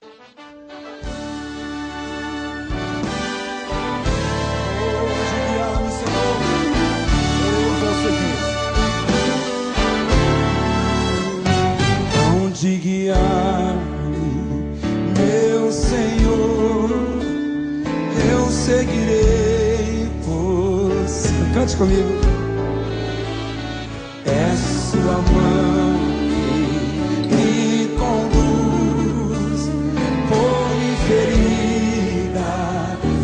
Onde guiar-me, meu Senhor, eu seguirei por você. Cante comigo. É sua mão que me conduz por minha ferida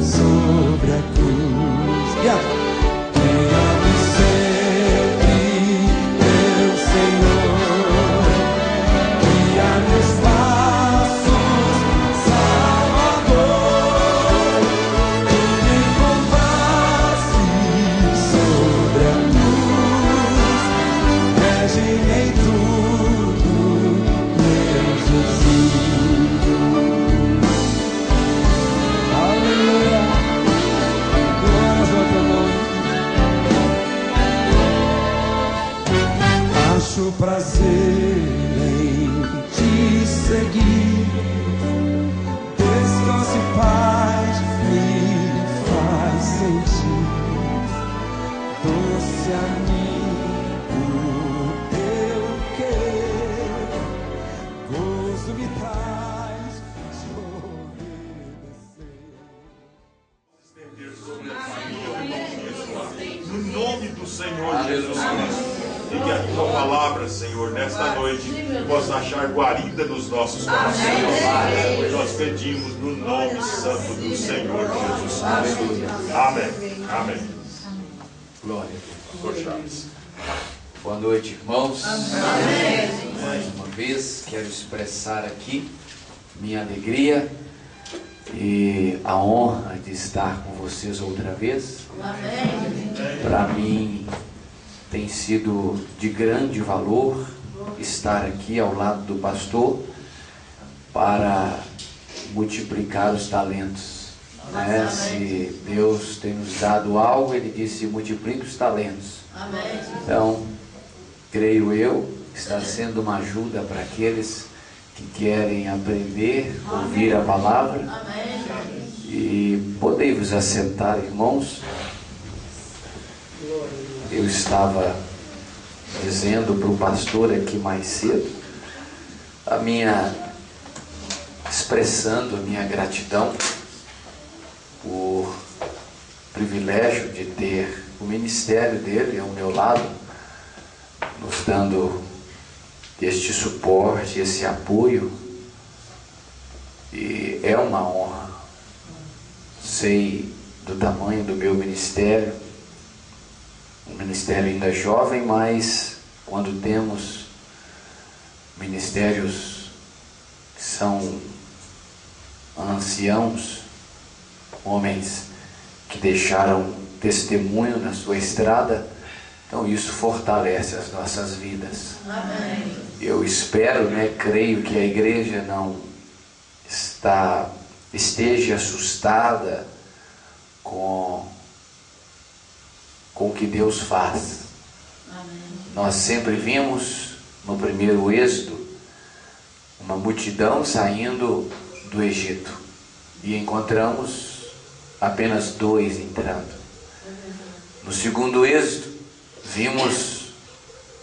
sobre a cruz. Guia-me sempre, meu Senhor, guia meus passos, Salvador. Tu me curvaste sobre a cruz, rege-me em tudo, meu Jesus. Aleluia, glórias ao teu nome. Acho prazer em te seguir, descanso e paz me faz sentir, doce amigo teu querer, gozo me traz de obedecer. No nome do Senhor Jesus Cristo. E que a tua palavra, Senhor, nesta noite possa achar guarida nos nossos corações. Nós pedimos no nome santo do Senhor Jesus Cristo. Amém. Amém. Glória a Deus. Pastor Chaves. Boa noite, irmãos. Amém. Mais uma vez quero expressar aqui minha alegria e a honra de estar com vocês outra vez. Amém. Para mim tem sido de grande valor estar aqui ao lado do pastor para multiplicar os talentos, né? Se Deus tem nos dado algo, Ele disse: multiplique os talentos. Amém. Então, creio eu, está sendo uma ajuda para aqueles que querem aprender, ouvir a palavra. Amém. E podei-vos assentar, irmãos. Eu estava dizendo para o pastor aqui mais cedo, expressando a minha gratidão por privilégio de ter o ministério dele ao meu lado, nos dando este suporte, esse apoio, e é uma honra. Sei do tamanho do meu ministério, um ministério ainda jovem, mas quando temos ministérios que são anciãos, homens que deixaram testemunho na sua estrada, então isso fortalece as nossas vidas. Amém. Eu espero, creio que a igreja não esteja assustada com o que Deus faz. Amém. Nós sempre vimos no primeiro êxodo uma multidão saindo do Egito e encontramos apenas 2 entrando. No segundo êxodo vimos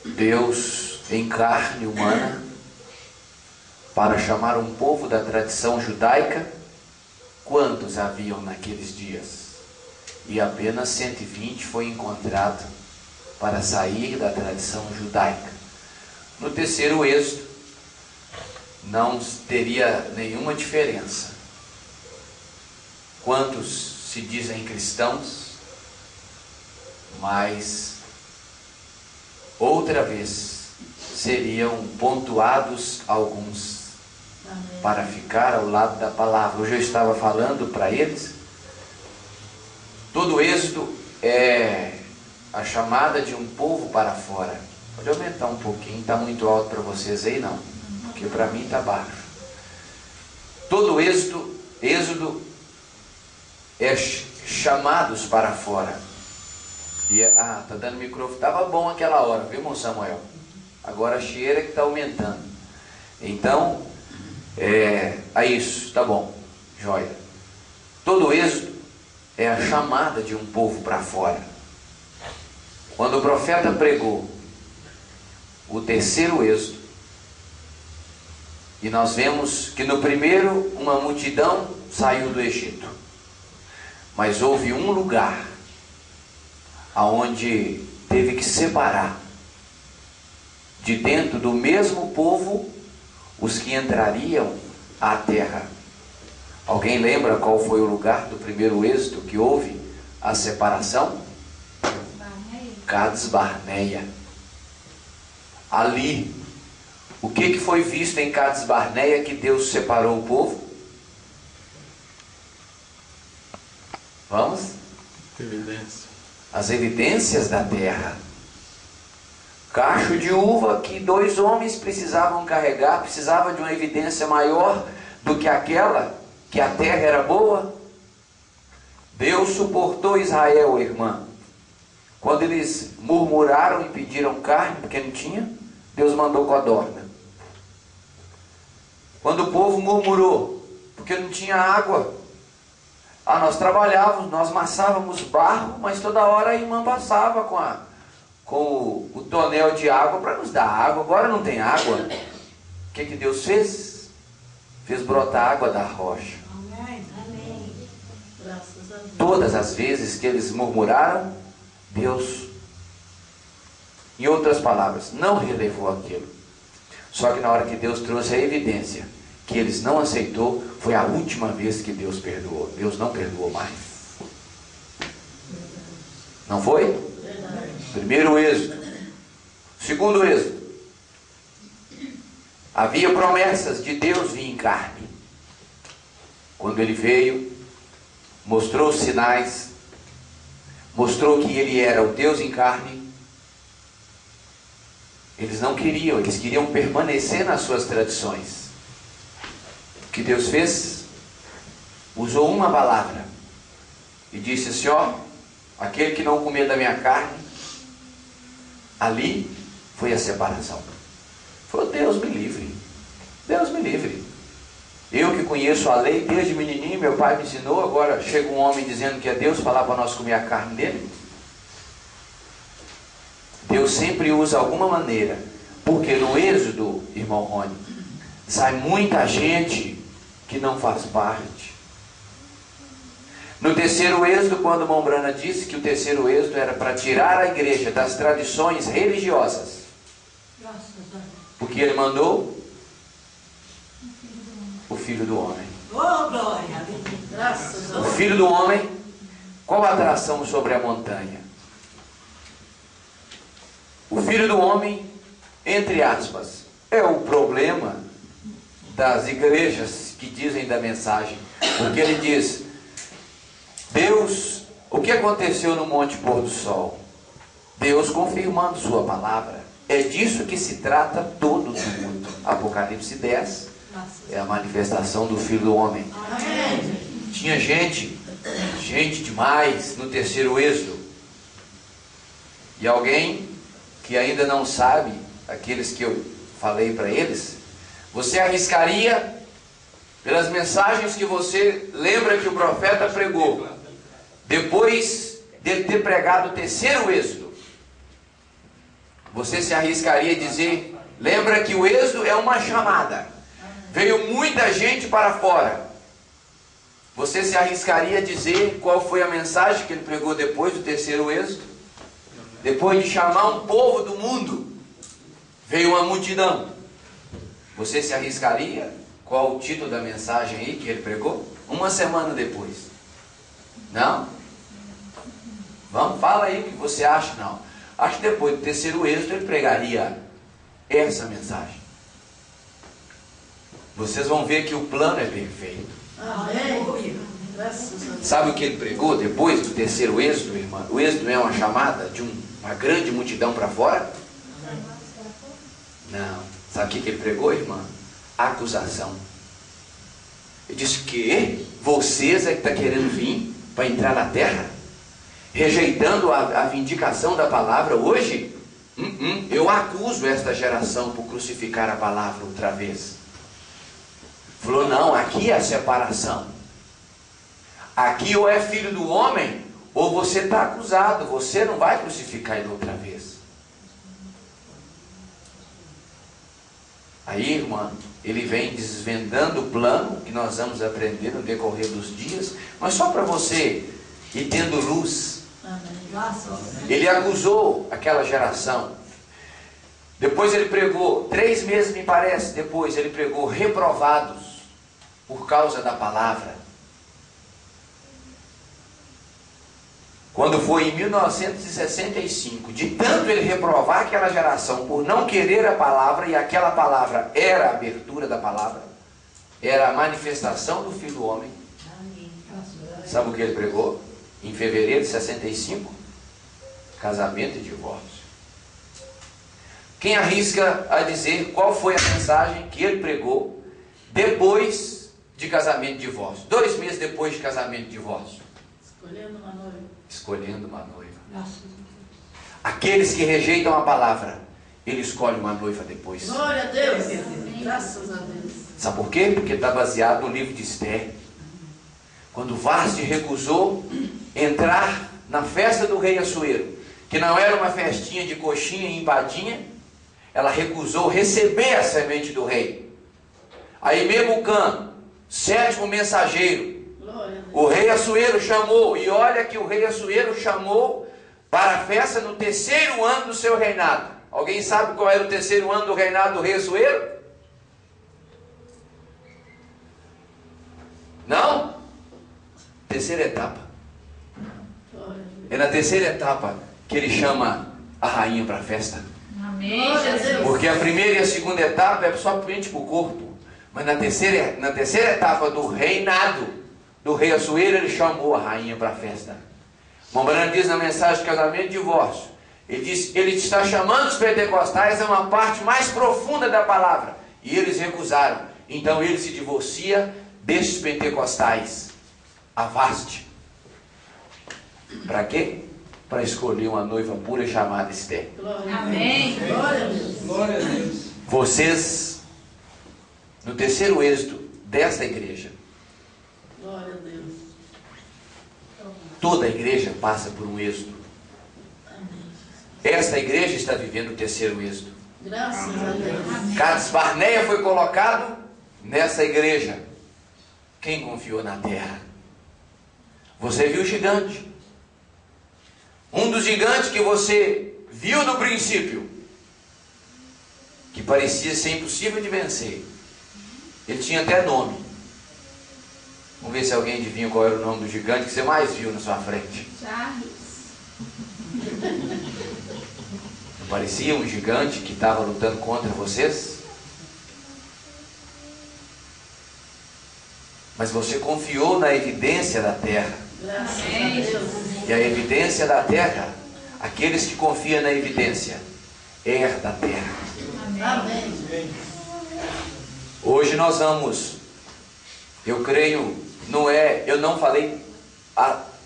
Deus em carne humana para chamar um povo da tradição judaica. Quantos haviam naqueles dias? E apenas 120 foi encontrado para sair da tradição judaica. No terceiro êxodo, não teria nenhuma diferença. Quantos se dizem cristãos, mas outra vez seriam pontuados alguns. Amém. Para ficar ao lado da palavra. Hoje eu estava falando para eles, todo êxodo é a chamada de um povo para fora. Pode aumentar um pouquinho, está muito alto para vocês aí não, porque para mim está baixo. Todo êxodo é chamados para fora. E tá dando microfone, estava bom aquela hora, viu, irmão Samuel? Agora a cheira que está aumentando. Então, a isso, tá bom, joia. Todo êxodo é a chamada de um povo para fora. Quando o profeta pregou o terceiro êxodo, e nós vemos que no primeiro uma multidão saiu do Egito, mas houve um lugar aonde teve que separar de dentro do mesmo povo os que entrariam à terra. Alguém lembra qual foi o lugar do primeiro êxodo que houve a separação? Cades Barneia. Ali, o que foi visto em Cades Barneia que Deus separou o povo? Vamos? Evidência. As evidências da terra. Cacho de uva que 2 homens precisavam carregar, precisava de uma evidência maior do que aquela, que a terra era boa. Deus suportou Israel, irmã. Quando eles murmuraram e pediram carne, porque não tinha, Deus mandou codorna. Quando o povo murmurou, porque não tinha água, nós trabalhávamos, nós amassávamos barro, mas toda hora a irmã passava com o tonel de água para nos dar água. Agora não tem água. O que Deus fez? Fez brotar água da rocha. Amém. Graças a Deus. Todas as vezes que eles murmuraram, Deus, em outras palavras, não relevou aquilo. Só que na hora que Deus trouxe a evidência que eles não aceitou, foi a última vez que Deus perdoou. Deus não perdoou mais. Não foi? Primeiro êxodo. Segundo êxodo. Havia promessas de Deus vir em carne. Quando ele veio, mostrou os sinais, mostrou que ele era o Deus em carne. Eles não queriam, eles queriam permanecer nas suas tradições. O que Deus fez? Usou uma palavra e disse assim: ó, aquele que não comer da minha carne, ali foi a separação. Falou: Deus me livre, Deus me livre. Eu que conheço a lei desde menininho, meu pai me ensinou, agora chega um homem dizendo que é Deus falar para nós comer a carne dele. Deus sempre usa alguma maneira, porque no êxodo, irmão Rony, sai muita gente que não faz parte. No terceiro êxodo, quando Mombrana disse que o terceiro êxodo era para tirar a igreja das tradições religiosas, porque ele mandou o Filho do Homem. Oh, glória! Graças a O Deus. Filho do Homem, qual a atração sobre a montanha? O Filho do Homem, entre aspas, é o problema das igrejas que dizem da mensagem. Porque ele diz: Deus, o que aconteceu no Monte Pôr do Sol? Deus confirmando sua palavra. É disso que se trata todo o culto. Apocalipse 10 é a manifestação do Filho do Homem. Amém. Tinha gente demais no terceiro êxodo. E alguém que ainda não sabe, aqueles que eu falei para eles, você arriscaria, pelas mensagens que você lembra que o profeta pregou, depois dele ter pregado o terceiro êxodo, você se arriscaria a dizer, lembra que o êxodo é uma chamada, veio muita gente para fora, você se arriscaria a dizer qual foi a mensagem que ele pregou depois do terceiro êxodo? Depois de chamar um povo do mundo, veio uma multidão. Você se arriscaria? Qual o título da mensagem aí que ele pregou? Uma semana depois. Não? Vamos, fala aí o que você acha. Não. Acho que depois do terceiro êxodo ele pregaria essa mensagem. Vocês vão ver que o plano é perfeito. Amém. Graças a Deus. Sabe o que ele pregou depois do terceiro êxodo, irmã? O êxodo é uma chamada de uma grande multidão para fora? Não. Sabe o que ele pregou, irmã? Acusação. Ele disse que vocês é que estão querendo vir para entrar na terra? Rejeitando a vindicação da palavra hoje? Eu acuso esta geração por crucificar a palavra outra vez. Falou, não, aqui é a separação. Aqui ou é filho do homem, ou você está acusado, você não vai crucificar ele outra vez. Aí, irmã, ele vem desvendando o plano que nós vamos aprender no decorrer dos dias, mas só para você ir tendo luz. Ele acusou aquela geração. Depois ele pregou, 3 meses me parece, depois ele pregou reprovados por causa da palavra. Quando foi em 1965, de tanto ele reprovar aquela geração por não querer a palavra, e aquela palavra era a abertura da palavra, era a manifestação do Filho do Homem. Sabe o que ele pregou? Em fevereiro de 65, casamento e divórcio. Quem arrisca a dizer qual foi a mensagem que ele pregou depois de casamento e divórcio? 2 meses depois de casamento e divórcio. Escolhendo uma noiva. Escolhendo uma noiva. Aqueles que rejeitam a palavra, ele escolhe uma noiva depois. Glória a Deus. Graças a Deus. Sabe por quê? Porque está baseado no livro de Esther. Quando Vasti recusou entrar na festa do rei Assuero, que não era uma festinha de coxinha e empadinha, ela recusou receber a semente do rei. Aí Memucã, 7º mensageiro, o rei Assuero chamou, e olha que o rei Assuero chamou para a festa no 3º ano do seu reinado. Alguém sabe qual era o 3º ano do reinado do rei Assuero? Não? 3ª etapa. É na 3ª etapa que ele chama a rainha para a festa. Amém, Jesus. Porque a 1ª e a 2ª etapa é somente para o corpo. Mas na terceira etapa do reinado do rei Assuero, ele chamou a rainha para a festa. Mombrano diz na mensagem de casamento e divórcio, ele diz, ele está chamando os pentecostais a uma parte mais profunda da palavra. E eles recusaram. Então ele se divorcia destes pentecostais. A Vasti. Para quê? Para escolher uma noiva pura chamada Esther. Amém. Glória a Deus. Glória a Deus. Vocês, no 3º êxodo desta igreja, Glória a Deus. toda a igreja passa por um êxodo. Esta igreja está vivendo o 3º êxodo. Graças a Deus. Cades Barneia foi colocado nessa igreja. Quem confiou na terra? Você viu o gigante. Um dos gigantes que você viu no princípio, que parecia ser impossível de vencer. Ele tinha até nome. Vamos ver se alguém adivinha qual era o nome do gigante que você mais viu na sua frente. Charles. Não parecia um gigante que estava lutando contra vocês? Mas você confiou na evidência da terra. Graças a Deus. E a evidência da terra, aqueles que confiam na evidência, herda a terra. Amém. Hoje nós vamos, eu creio, eu não falei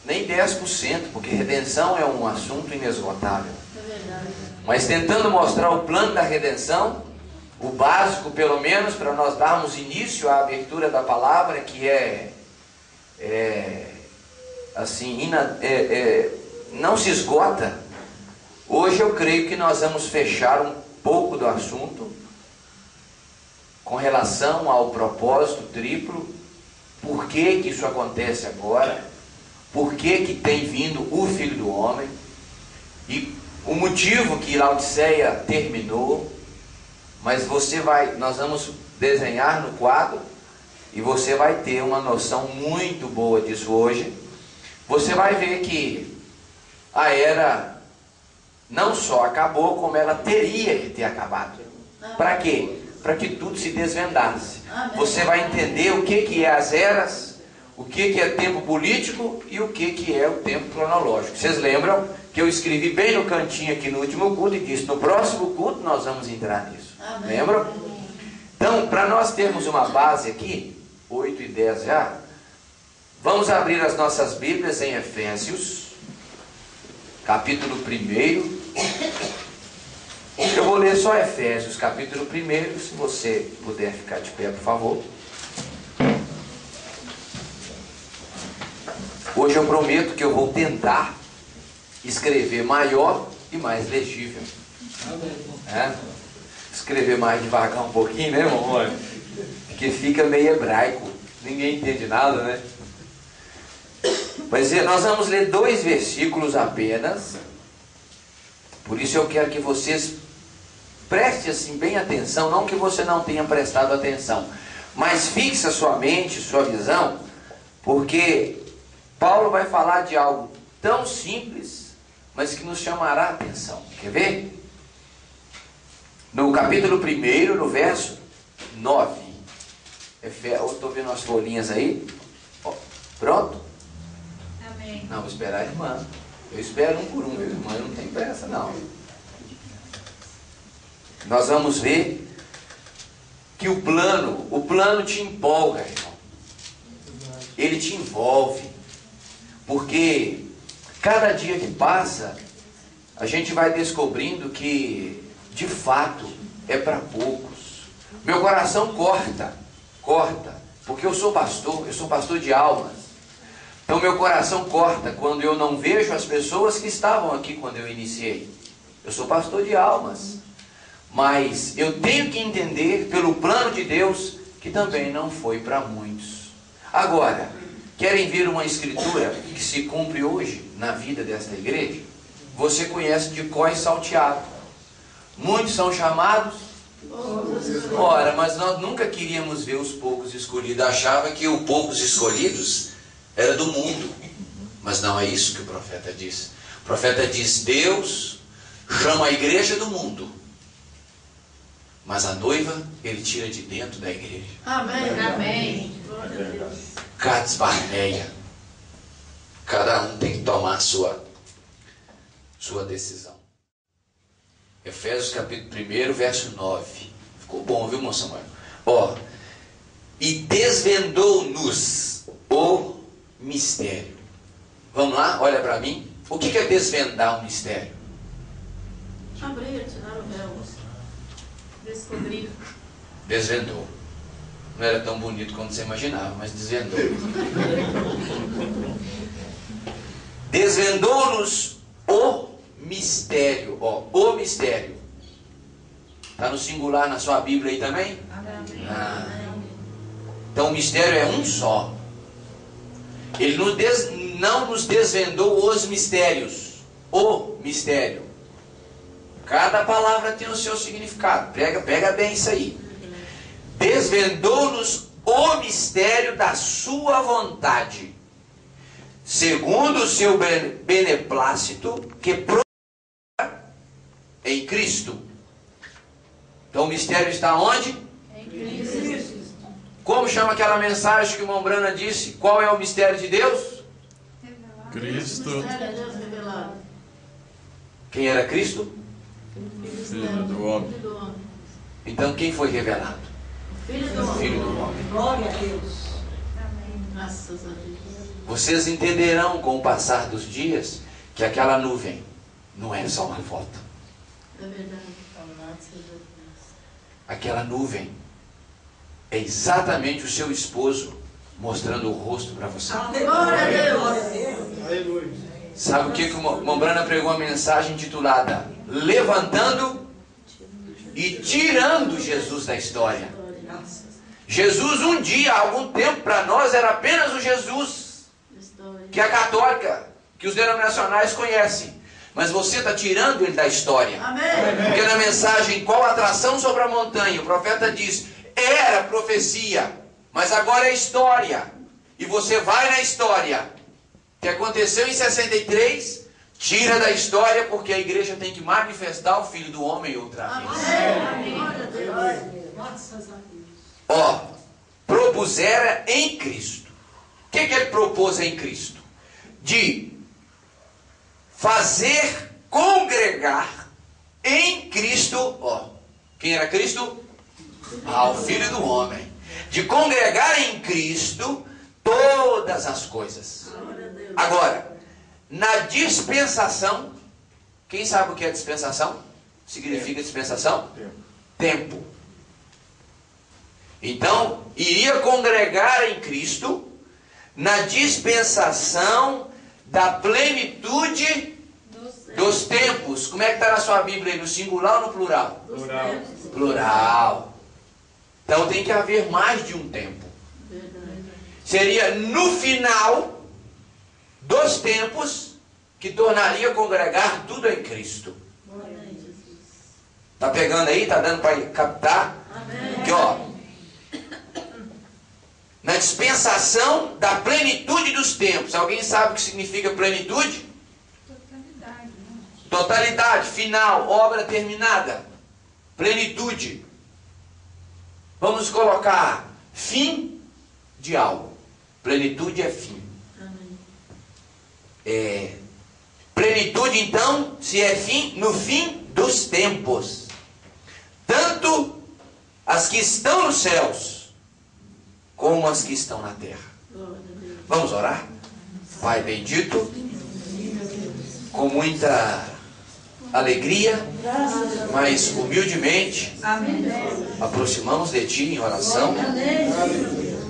nem 10%, porque redenção é um assunto inesgotável. É verdade. Mas tentando mostrar o plano da redenção, o básico pelo menos, para nós darmos início à abertura da palavra, que não se esgota. Hoje eu creio que nós vamos fechar um pouco do assunto com relação ao propósito triplo. Por que que isso acontece agora? Por que que tem vindo o Filho do Homem? E o motivo que Laodiceia terminou. Mas nós vamos desenhar no quadro e você vai ter uma noção muito boa disso hoje. Você vai ver que a era não só acabou, como ela teria que ter acabado. Para quê? Para que tudo se desvendasse. Você vai entender o que é as eras, o que é tempo político e o que é o tempo cronológico. Vocês lembram que eu escrevi bem no cantinho aqui no último culto e disse, no próximo culto nós vamos entrar nisso. Lembram? Então, para nós termos uma base aqui, 8 e 10 já, vamos abrir as nossas Bíblias em Efésios, capítulo 1. Eu vou ler só Efésios, capítulo 1, se você puder ficar de pé, por favor. Hoje eu prometo que eu vou tentar escrever maior e mais legível. É? Escrever mais devagar um pouquinho, né, irmão? Porque fica meio hebraico. Ninguém entende nada, né? Mas nós vamos ler 2 versículos apenas. Por isso eu quero que vocês prestem assim bem atenção. Não que você não tenha prestado atenção, mas fixe a sua mente, sua visão, porque Paulo vai falar de algo tão simples, mas que nos chamará a atenção. Quer ver? No capítulo 1, no verso 9. Eu estou vendo as folhinhas aí. Ó, pronto? Amém. Não, vou esperar a irmã. Eu espero um por um, viu, irmã? Eu não tenho pressa, não. Nós vamos ver que o plano te empolga, irmão. Ele te envolve. Porque cada dia que passa, a gente vai descobrindo que, de fato, é para poucos. Meu coração corta, porque eu sou pastor de almas. Então meu coração corta quando eu não vejo as pessoas que estavam aqui quando eu iniciei. Eu sou pastor de almas, mas eu tenho que entender pelo plano de Deus que também não foi para muitos. Agora, querem ver uma escritura que se cumpre hoje na vida desta igreja? Você conhece de cor e salteado. Muitos são chamados. Ora, mas nós nunca queríamos ver os poucos escolhidos. Achava que os poucos escolhidos era do mundo. Mas não é isso que o profeta diz. O profeta diz: Deus chama a igreja do mundo, mas a noiva Ele tira de dentro da igreja. Amém. Amém. Glória a Deus. Cades Barneia. Cada um tem que tomar a sua decisão. Efésios capítulo 1, verso 9. Ficou bom, viu, moça Samuel? Ó, e desvendou-nos o mistério. Vamos lá, olha para mim. O que é desvendar um mistério? Abrir, tirar o véu. Descobrir. Desvendou. Não era tão bonito quanto você imaginava, mas desvendou. Desvendou-nos o mistério. Ó, o mistério. Está no singular na sua Bíblia aí também? Amém. Então o mistério é um só. Ele não nos desvendou os mistérios. O mistério. Cada palavra tem o seu significado. Pega bem isso aí. Desvendou-nos o mistério da sua vontade, segundo o seu beneplácito, que em Cristo. Então o mistério está onde? Em Cristo. Como chama aquela mensagem que o irmão Brana disse? Qual é o mistério de Deus? Cristo, Mistério de Deus revelado. Quem era Cristo? Filho do homem. Filho do homem. Então quem foi revelado? Filho do homem. Filho do homem. Glória a Deus. Amém. Graças a Deus. Vocês entenderão com o passar dos dias que aquela nuvem não é só uma foto. É verdade. Louvado seja Deus. Aquela nuvem é exatamente o seu esposo mostrando o rosto para você. Glória a Deus. Sabe o que o Mombrana pregou uma mensagem intitulada Levantando e Tirando Jesus da História. Jesus um dia, há algum tempo, para nós era apenas o Jesus que a católica, que os denominacionais conhecem. Mas você está tirando ele da história. Amém. Porque na mensagem Qual a Atração sobre a Montanha, o profeta diz: era profecia, mas agora é história. E você vai na história que aconteceu em 63, tira da história, porque a igreja tem que manifestar o Filho do Homem outra vez. Amém. Glória a Deus. Graças a Deus. Ó, propusera em Cristo. O que ele propôs em Cristo? De fazer congregar em Cristo, ó, quem era Cristo? O Filho do Homem. De congregar em Cristo todas as coisas. Agora, na dispensação, quem sabe o que é dispensação? Significa dispensação? Tempo. Então, iria congregar em Cristo na dispensação da plenitude dos tempos. Como é que está na sua Bíblia aí? No singular ou no plural? Plural. Plural. Então tem que haver mais de um tempo. Seria no final dos tempos que tornaria congregar tudo em Cristo. Tá pegando aí? Tá dando para captar? Aqui, ó. Na dispensação da plenitude dos tempos. Alguém sabe o que significa plenitude? Totalidade. Totalidade, final, obra terminada. Plenitude. Vamos colocar fim de algo. Plenitude é fim. Plenitude, então, se é fim, no fim dos tempos. Tanto as que estão nos céus, como as que estão na terra. Vamos orar? Pai bendito, com muita alegria, mas humildemente, aproximamos de Ti em oração,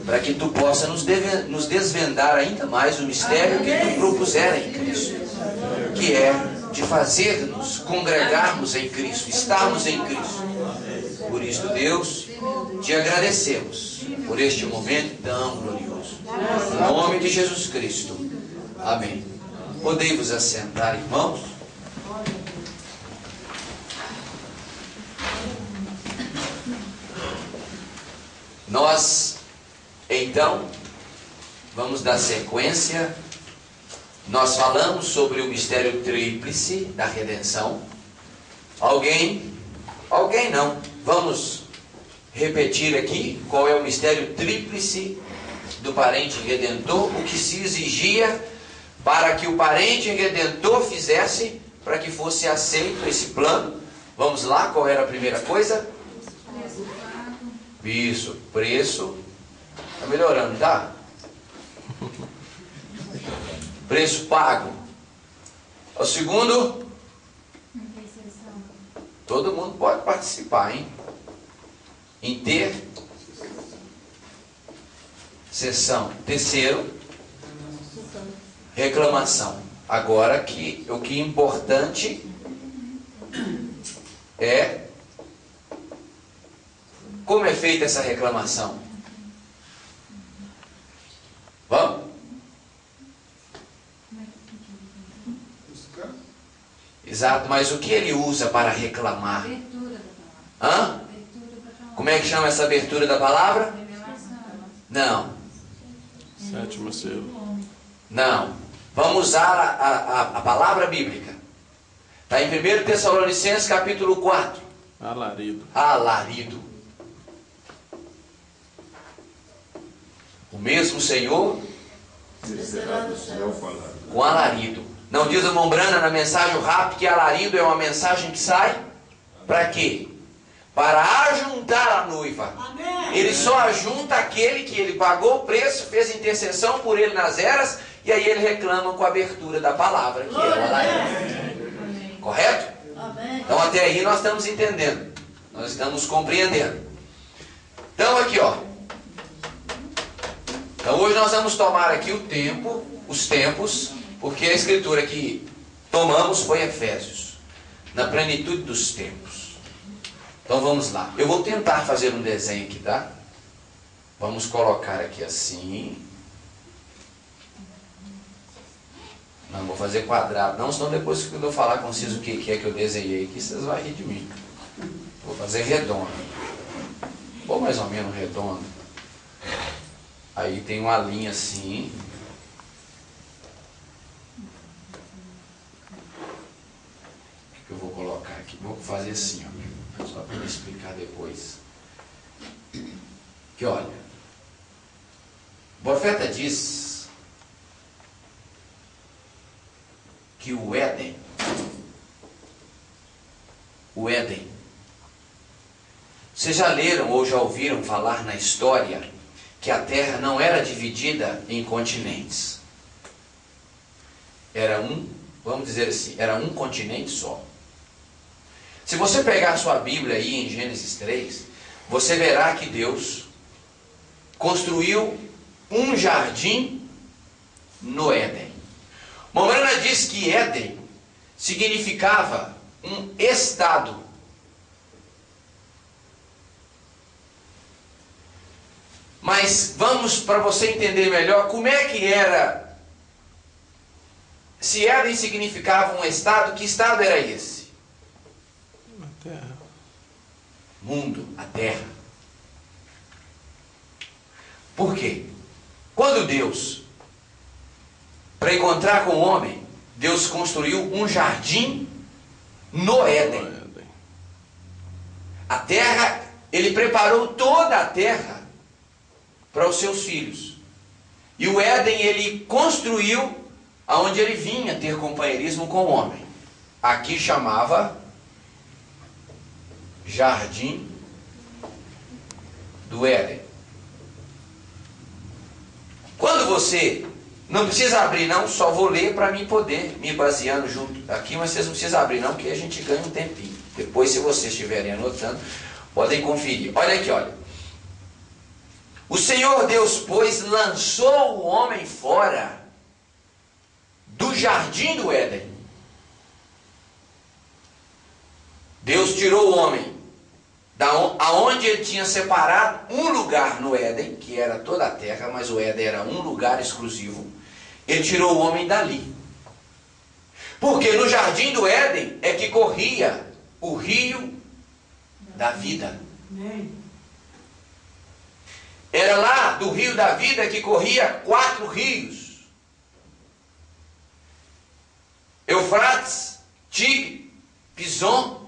para que Tu possa nos desvendar ainda mais o mistério que Tu propusera em Cristo, que é de fazer-nos congregarmos em Cristo, estarmos em Cristo. Por isso, Deus, Te agradecemos por este momento tão glorioso. Em nome de Jesus Cristo. Amém. Podei-vos assentar, irmãos. Nós, então, vamos dar sequência. Nós falamos sobre o mistério tríplice da redenção. Alguém não. Vamos repetir aqui qual é o mistério tríplice do parente redentor, o que se exigia para que o parente redentor fizesse para que fosse aceito esse plano. Vamos lá, qual era a primeira coisa? Isso, preço. Está melhorando, tá? Preço pago. O segundo, todo mundo pode participar, hein? Intercessão. Terceiro, reclamação. Agora que o que é importante é como é feita essa reclamação. Vamos? Exato, mas o que ele usa para reclamar? Abertura da palavra. Hã? Como é que chama essa abertura da palavra? Não. Sétimo selo. Não. Vamos usar a palavra bíblica. Está em 1 Tessalonicenses capítulo 4. Alarido. Alarido. O mesmo Senhor Descerá do céu falar. com alarido. Não diz a Mombrana na mensagem rápida que alarido é uma mensagem que sai para quê? Para ajuntar a noiva. Ele só ajunta aquele que ele pagou o preço, fez intercessão por ele nas eras, e aí ele reclama com a abertura da palavra, que é o alarido. Correto? Então até aí nós estamos entendendo. Nós estamos compreendendo. Então aqui, ó. Então hoje nós vamos tomar aqui os tempos, porque a escritura que tomamos foi Efésios, na plenitude dos tempos. Então vamos lá. Eu vou tentar fazer um desenho aqui, tá? Vamos colocar aqui assim. Não vou fazer quadrado, não, senão depois que eu falar com vocês o que é que eu desenhei aqui, vocês vão rir de mim. Vou fazer redondo. Ou mais ou menos redondo. Aí tem uma linha assim. O que eu vou colocar aqui? Vou fazer assim, ó. Só para me explicar depois. Que olha. O profeta diz que o Éden, vocês já leram ou já ouviram falar na história que a Terra não era dividida em continentes. Era vamos dizer assim, era um continente só. Se você pegar a sua Bíblia aí em Gênesis 3, você verá que Deus construiu um jardim no Éden. Mombrana diz que Éden significava um estado. Mas vamos, para você entender melhor, como é que era. Se Éden significava um estado, que estado era esse? A terra. Mundo, a terra. Por quê? Quando Deus, para encontrar com o homem, Deus construiu um jardim no Éden. A terra, Ele preparou toda a terra para os seus filhos. E o Éden Ele construiu aonde Ele vinha ter companheirismo com o homem. Aqui chamava Jardim do Éden. Quando você, não precisa abrir não, só vou ler para mim poder me baseando junto aqui, mas vocês não precisam abrir não, porque a gente ganha um tempinho. Depois, se vocês estiverem anotando, podem conferir. Olha aqui, olha. O Senhor Deus, pois, lançou o homem fora do jardim do Éden. Deus tirou o homem aonde ele tinha separado um lugar no Éden, que era toda a terra, mas o Éden era um lugar exclusivo. Ele tirou o homem dali. Porque no jardim do Éden é que corria o rio da vida. Era lá do rio da vida que corria 4 rios: Eufrates, Tigre, Pison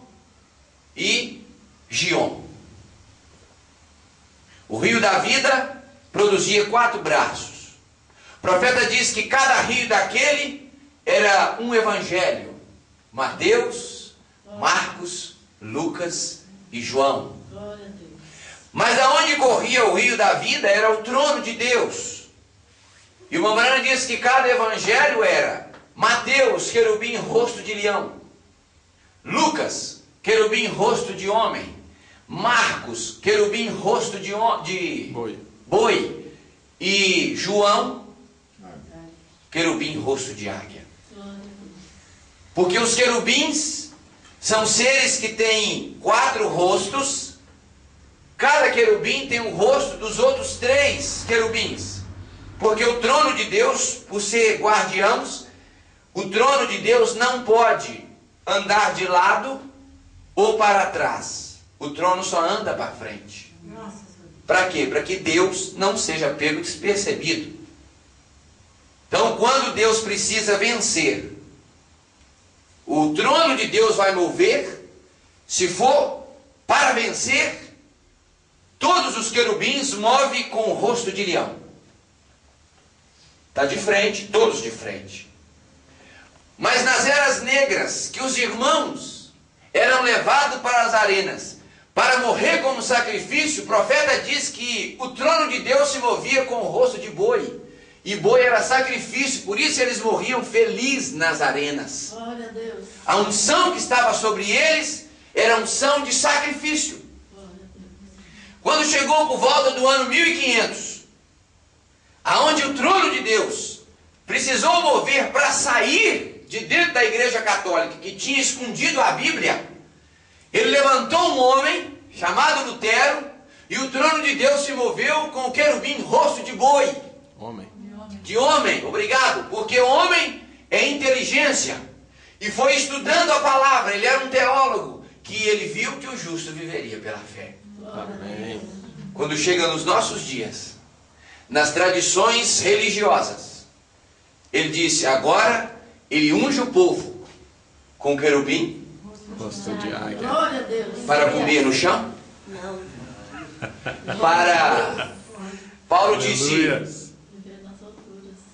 e Gion. O rio da vida produzia 4 braços. O profeta diz que cada rio daquele era um evangelho: Mateus, Marcos, Lucas e João. Mas aonde corria o rio da vida era o trono de Deus. E o Mombrana diz que cada evangelho era Mateus, querubim, rosto de leão; Lucas, querubim, rosto de homem; Marcos, querubim, rosto de boi; e João, querubim, rosto de águia. Porque os querubins são seres que têm 4 rostos. Cada querubim tem um rosto dos outros 3 querubins. Porque o trono de Deus, por ser guardiãos, o trono de Deus não pode andar de lado ou para trás. O trono só anda para frente. Para quê? Para que Deus não seja pego despercebido. Então, quando Deus precisa vencer, o trono de Deus vai mover. Se for para vencer, todos os querubins movem com o rosto de leão. Está de frente, todos de frente. Mas nas eras negras, que os irmãos eram levados para as arenas para morrer como sacrifício, o profeta diz que o trono de Deus se movia com o rosto de boi. E boi era sacrifício, por isso eles morriam felizes nas arenas. Glória a Deus. A unção que estava sobre eles era unção de sacrifício. Quando chegou por volta do ano 1500, aonde o trono de Deus precisou mover para sair de dentro da igreja católica, que tinha escondido a Bíblia, ele levantou um homem chamado Lutero, e o trono de Deus se moveu com o querubim rosto de boi. De homem, obrigado, porque homem é inteligência. E foi estudando a palavra, ele era um teólogo, que ele viu que o justo viveria pela fé. Amém. Quando chega nos nossos dias, nas tradições religiosas, ele disse: agora ele unge o povo com querubim, Rosto de águia. Glória a Deus. para comer no chão. Para Paulo disse: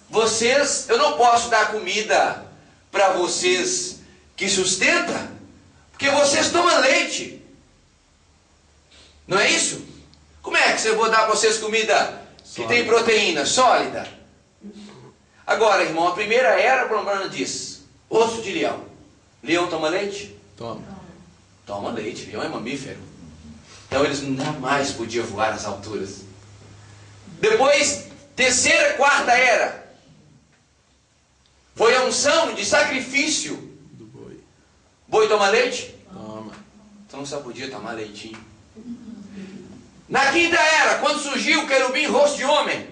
vocês, eu não posso dar comida para vocês que sustenta, porque vocês tomam leite. Não é isso? Como é que eu vou dar para vocês comida que tem proteína sólida? Agora, irmão, a primeira era, o Mombrana diz: osso de leão. Leão toma leite? Toma leite, leão é mamífero. Então eles jamais podiam voar às alturas. Depois, terceira, quarta era Foi a unção de sacrifício. Do boi. Boi toma leite? Toma. Então só podia tomar leitinho. Na quinta era, quando surgiu o querubim rosto de homem.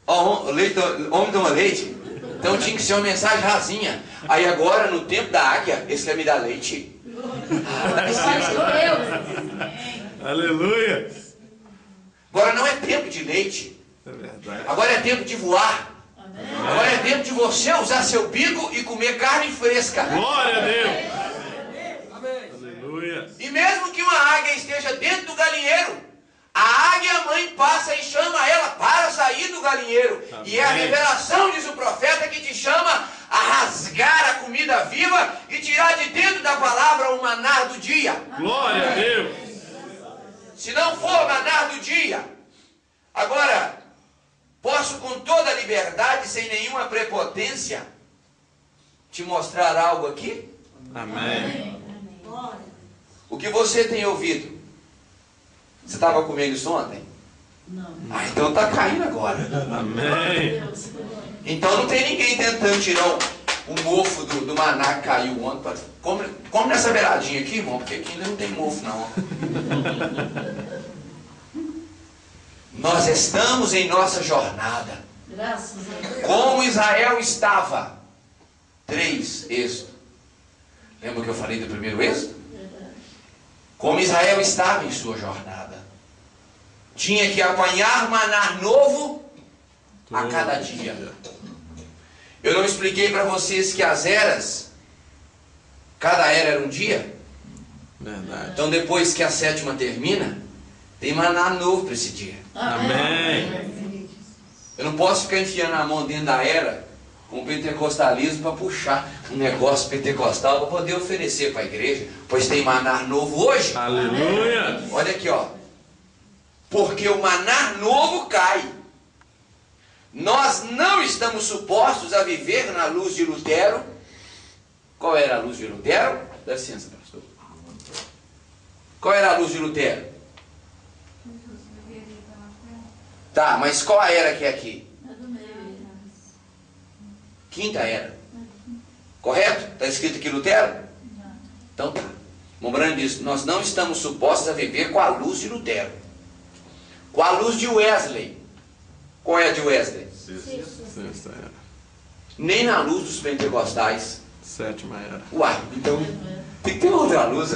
Ó, homem toma leite. Então tinha que ser uma mensagem rasinha. Aí agora, no tempo da águia, esse quer me dar leite. Dá licença. Aleluia. Agora não é tempo de leite. É verdade. Agora é tempo de voar. Agora é tempo de você usar seu bico e comer carne fresca. Glória a Deus. Aleluia. E mesmo que uma águia esteja dentro do galinheiro, a águia mãe passa e chama ela para sair do galinheiro. Amém. E é a revelação, diz o profeta, que te chama a rasgar a comida viva e tirar de dentro da palavra o maná do dia. Glória a Deus. Se não for maná do dia, agora, posso com toda a liberdade, sem nenhuma prepotência, te mostrar algo aqui? Amém. O que você tem ouvido? Você estava comendo isso ontem? Não. Ah, então está caindo agora. Amém. Então não tem ninguém tentando tirar o mofo do maná que caiu ontem. Come nessa beiradinha aqui, irmão, porque aqui ainda não tem mofo, não. Nós estamos em nossa jornada. Graças a Deus. Como Israel estava. 3, Êxodo. Lembra que eu falei do primeiro Êxodo? Como Israel estava em sua jornada. Tinha que apanhar maná novo a cada dia. Eu não expliquei para vocês que as eras, cada era um dia? Verdade. Então depois que a 7ª termina, tem maná novo para esse dia. Amém. Eu não posso ficar enfiando a mão dentro da era com o pentecostalismo para puxar um negócio pentecostal para poder oferecer para a igreja, pois tem maná novo hoje. Aleluia. Olha aqui, ó. Porque o maná novo cai. Nós não estamos supostos a viver na luz de Lutero. Qual era a luz de Lutero? Dá licença, pastor. Qual era a luz de Lutero? Tá, mas qual a era que é aqui? Quinta era. Correto? Está escrito aqui Lutero? Então tá. Mombrando diz, nós não estamos supostos a viver com a luz de Lutero. Com a luz de Wesley. Qual é a de Wesley? Sexta era. Nem na luz dos pentecostais. 7ª era. Uai, então tem que ter outra luz.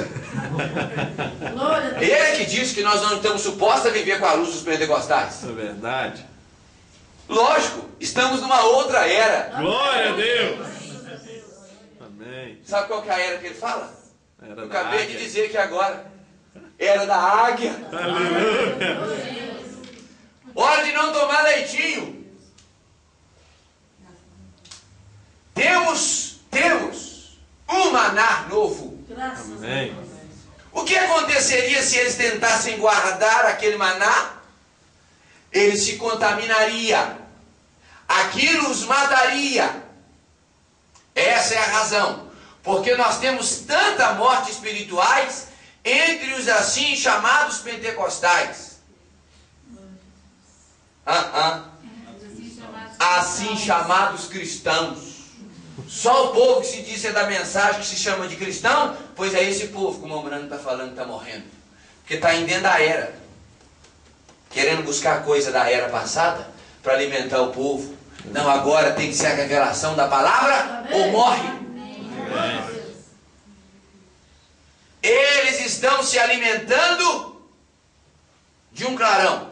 Glória a Deus. Ele é que diz que nós não estamos supostos a viver com a luz dos pentecostais. É verdade. Lógico, estamos numa outra era. Glória a Deus. Amém. Sabe qual que é a era que ele fala? Era Eu da acabei de águia. dizer que agora era da águia. Aleluia. Hora de não tomar leitinho. Temos um maná novo. Graças a Amém. Deus. O que aconteceria se eles tentassem guardar aquele maná? Ele se contaminaria. Aquilo os mataria. Essa é a razão. Porque nós temos tanta morte espirituais entre os assim chamados pentecostais. Assim chamados cristãos. Só o povo que se diz ser da mensagem que se chama de cristão, pois é esse povo que o Mombrano está falando que está morrendo. Porque está indo dentro da era. Querendo buscar coisa da era passada para alimentar o povo. Não, agora tem que ser a revelação da palavra ou morre. Eles estão se alimentando de um clarão.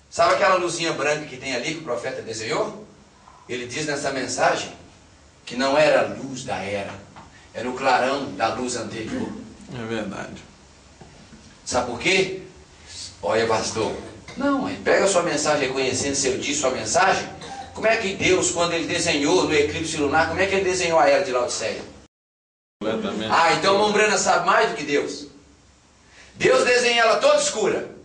Sabe aquela luzinha branca que tem ali que o profeta desenhou? Ele diz nessa mensagem que não era a luz da era, era o clarão da luz anterior. É verdade. Sabe por quê? Olha, pastor. Não, pega a sua mensagem reconhecendo seu dia, sua mensagem. Como é que Deus, quando Ele desenhou no eclipse lunar, como é que Ele desenhou a era de Laodiceia? Completamente. Ah, então a Mombrana sabe mais do que Deus. Deus desenha ela toda escura.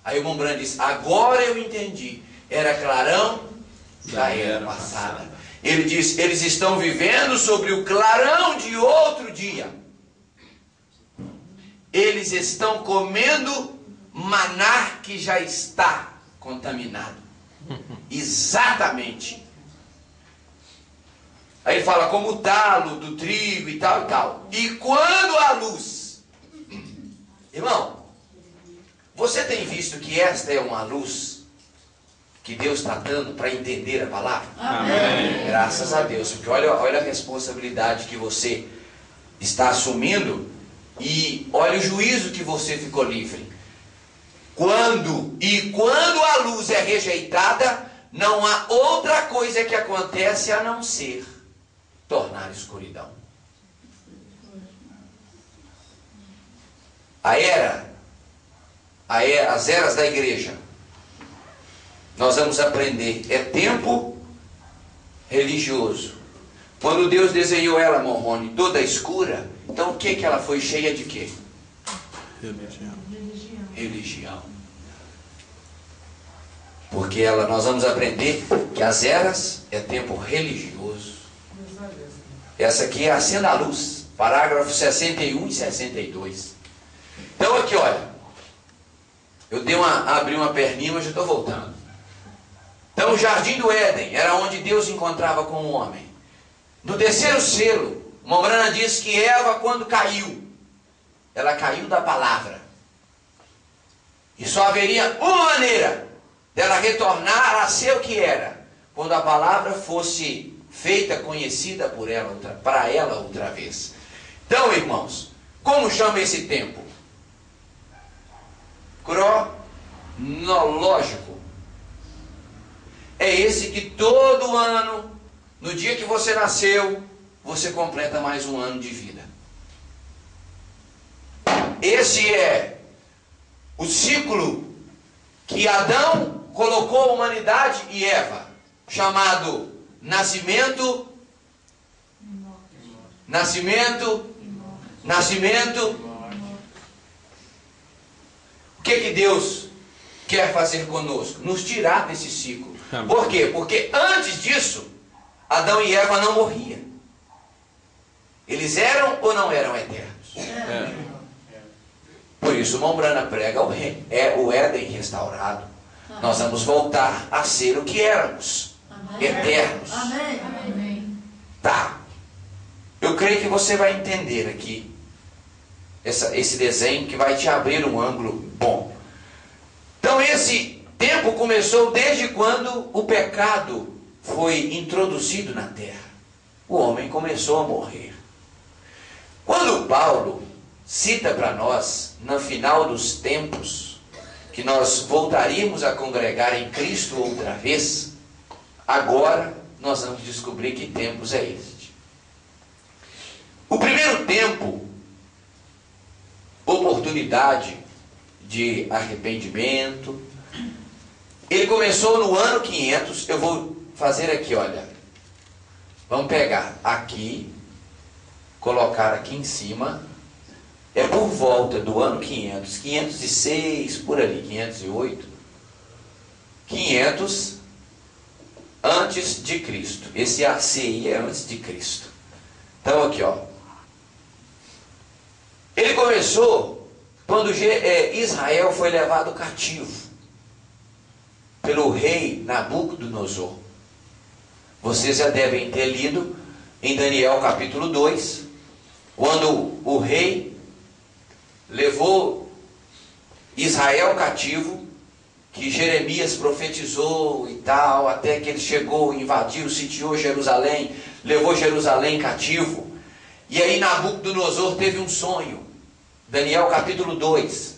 Aí o Mombrana diz, agora eu entendi. Era clarão da era passada. Ele diz, eles estão vivendo sobre o clarão de outro dia. Eles estão comendo maná que já está contaminado. exatamente. Aí ele fala como o talo do trigo e tal e tal. E quando a luz... Irmão, você tem visto que esta é uma luz que Deus está dando para entender a palavra? Amém. Graças a Deus, porque olha a responsabilidade que você está assumindo e olha o juízo que você ficou livre. Quando a luz é rejeitada, não há outra coisa que acontece a não ser tornar escuridão. As eras da igreja, nós vamos aprender, é tempo religioso. Quando Deus desenhou ela, Morrone, toda escura, então o que ela foi cheia de quê? Religião. Porque nós vamos aprender que as eras é tempo religioso. Essa aqui é acenda a luz, parágrafo 61 e 62. Então aqui, olha, eu abri uma perninha, mas já estou voltando. Então o jardim do Éden era onde Deus encontrava com o homem. No terceiro selo, Mombrana diz que Eva, quando caiu, ela caiu da palavra. E só haveria uma maneira dela retornar a ser o que era, quando a palavra fosse feita conhecida para ela outra vez. Então, irmãos, como chama esse tempo? Cronológico. É esse que todo ano, no dia que você nasceu, você completa mais um ano de vida. Esse é o ciclo que Adão colocou a humanidade e Eva, chamado nascimento, O que Deus quer fazer conosco? Nos tirar desse ciclo. Por quê? Porque antes disso, Adão e Eva não morriam. Eles eram ou não eram eternos? Por isso, Mombrana prega o Éden restaurado. Nós vamos voltar a ser o que éramos. Eternos. Amém. Tá. Eu creio que você vai entender aqui esse desenho que vai te abrir um ângulo bom. Então esse tempo começou desde quando o pecado foi introduzido na terra. O homem começou a morrer. Quando Paulo cita para nós, no final dos tempos, que nós voltaríamos a congregar em Cristo outra vez, agora nós vamos descobrir que tempos é este. O primeiro tempo, oportunidade de arrependimento, ele começou no ano 500. Eu vou fazer aqui, olha, vamos pegar aqui, colocar aqui em cima, é por volta do ano 500, 506, por ali, 508, 500 antes de Cristo. Esse ACI é antes de Cristo. Então aqui, ó, ele começou quando Israel foi levado cativo pelo rei Nabucodonosor. Vocês já devem ter lido em Daniel capítulo 2, quando o rei levou Israel cativo, que Jeremias profetizou e tal, até que ele chegou, invadiu, sitiou Jerusalém, levou Jerusalém cativo. E aí Nabucodonosor teve um sonho, Daniel capítulo 2.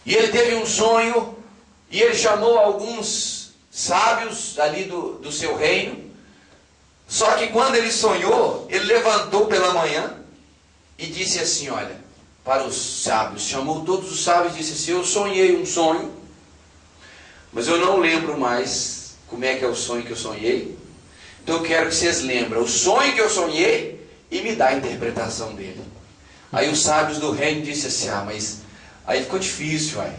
E ele teve um sonho, e ele chamou alguns sábios ali do seu reino. Só que quando ele sonhou, ele levantou pela manhã e disse assim, olha, para os sábios, chamou todos os sábios e disse assim, eu sonhei um sonho, mas eu não lembro mais como é que é o sonho que eu sonhei. Então eu quero que vocês lembrem o sonho que eu sonhei e me dá a interpretação dele. Aí os sábios do reino disseram assim, mas aí ficou difícil, vai.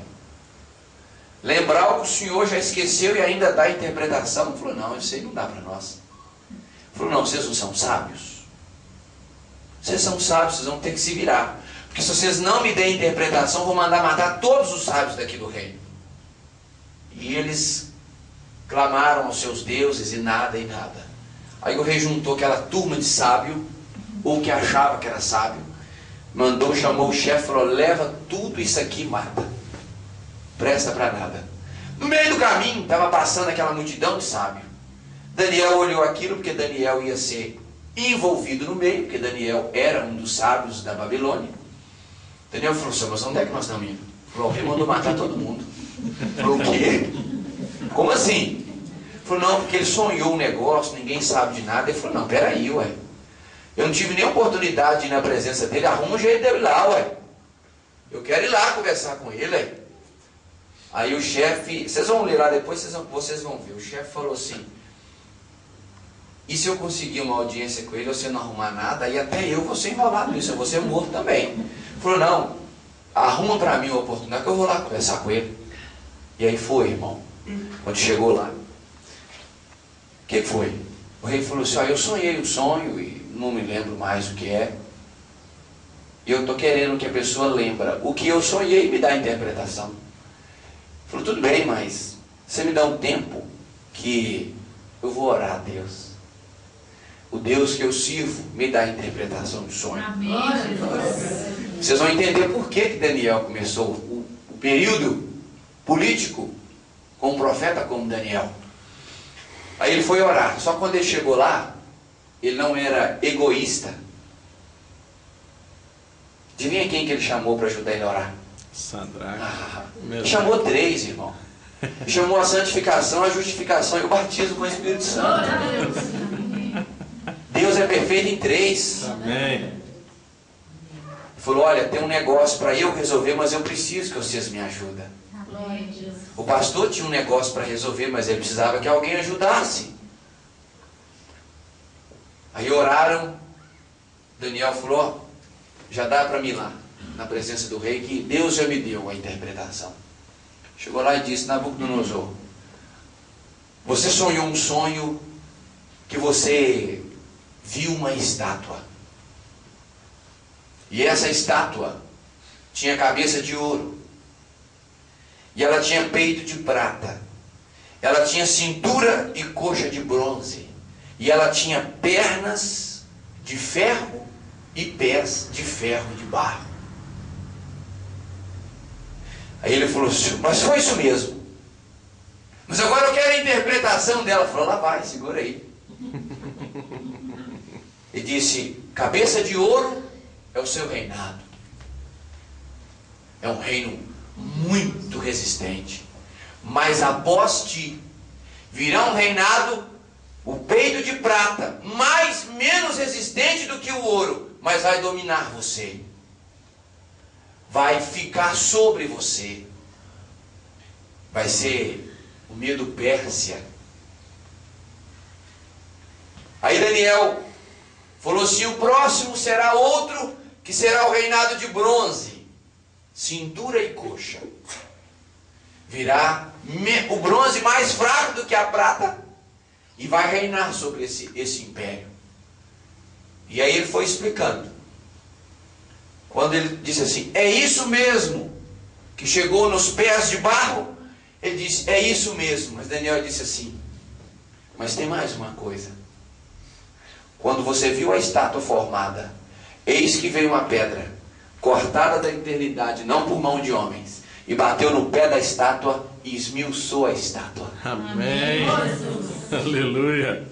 Lembrar o que o senhor já esqueceu e ainda dá a interpretação. Ele falou, não, isso aí não dá para nós. Ele falou, não, vocês não são sábios? Vocês são sábios, vocês vão ter que se virar. Porque se vocês não me derem interpretação, eu vou mandar matar todos os sábios daqui do reino. E eles clamaram aos seus deuses e nada. Aí o rei juntou aquela turma de sábio, ou que achava que era sábio, chamou o chefe e falou: leva tudo isso aqui e mata. Presta para nada. No meio do caminho estava passando aquela multidão de sábio. Daniel olhou aquilo, porque Daniel ia ser envolvido no meio, porque Daniel era um dos sábios da Babilônia. Daniel falou: senhor, mas onde é que nós estamos indo? Falou: alguém mandou matar todo mundo. Falou: o quê? Como assim? Falou: não, porque ele sonhou um negócio, ninguém sabe de nada. Ele falou: não, peraí, ué. Eu não tive nem oportunidade de ir na presença dele, arruma um jeito dele lá, ué. Eu quero ir lá conversar com ele, ué. Aí o chefe, vocês vão ler lá depois, vocês vão ver. O chefe falou assim: e se eu conseguir uma audiência com ele, você não arrumar nada, aí até eu vou ser enrolado nisso, eu vou ser morto também. Ele falou: não, arruma para mim uma oportunidade que eu vou lá conversar com ele. E aí foi, irmão. Quando chegou lá, o que foi? O rei falou assim: eu sonhei um sonho e não me lembro mais o que é. E eu estou querendo que a pessoa lembra o que eu sonhei e me dá a interpretação. Falou: tudo bem, mas você me dá um tempo que eu vou orar a Deus. O Deus que eu sirvo me dá a interpretação do sonho. Amém. Vocês vão entender por que Daniel começou o período político com um profeta como Daniel. Aí ele foi orar. Só quando ele chegou lá, ele não era egoísta. Adivinha quem que ele chamou para ajudar ele a orar? Sadraque. Chamou 3, irmão. Chamou a santificação, a justificação e o batismo com o Espírito Santo. Deus é perfeito em 3. Amém. Falou: olha, tem um negócio para eu resolver, mas eu preciso que vocês me ajudem. O pastor tinha um negócio para resolver, mas ele precisava que alguém ajudasse. Aí oraram. Daniel falou: já dá para mim lá, na presença do rei, que Deus já me deu a interpretação. Chegou lá e disse: Nabucodonosor, você sonhou um sonho que você viu uma estátua. E essa estátua tinha cabeça de ouro. E ela tinha peito de prata. Ela tinha cintura e coxa de bronze. E ela tinha pernas de ferro e pés de ferro de barro. Aí ele falou assim: mas foi isso mesmo. Mas agora eu quero a interpretação dela. Falou: lá vai, segura aí. Ele disse: cabeça de ouro é o seu reinado. É um reino muito resistente. Mas após ti virá um reinado, o peito de prata, menos resistente do que o ouro, mas vai dominar você. Vai ficar sobre você. Vai ser o Medo Pérsia. Aí Daniel falou assim: o próximo será outro, que será o reinado de bronze, cintura e coxa. Virá o bronze mais fraco do que a prata e vai reinar sobre esse império. E aí ele foi explicando. Quando ele disse assim: é isso mesmo que chegou nos pés de barro? Ele disse: é isso mesmo. Mas Daniel disse assim: mas tem mais uma coisa. Quando você viu a estátua formada, eis que veio uma pedra, cortada da eternidade, não por mão de homens, e bateu no pé da estátua e esmiuçou a estátua. Amém. Aleluia.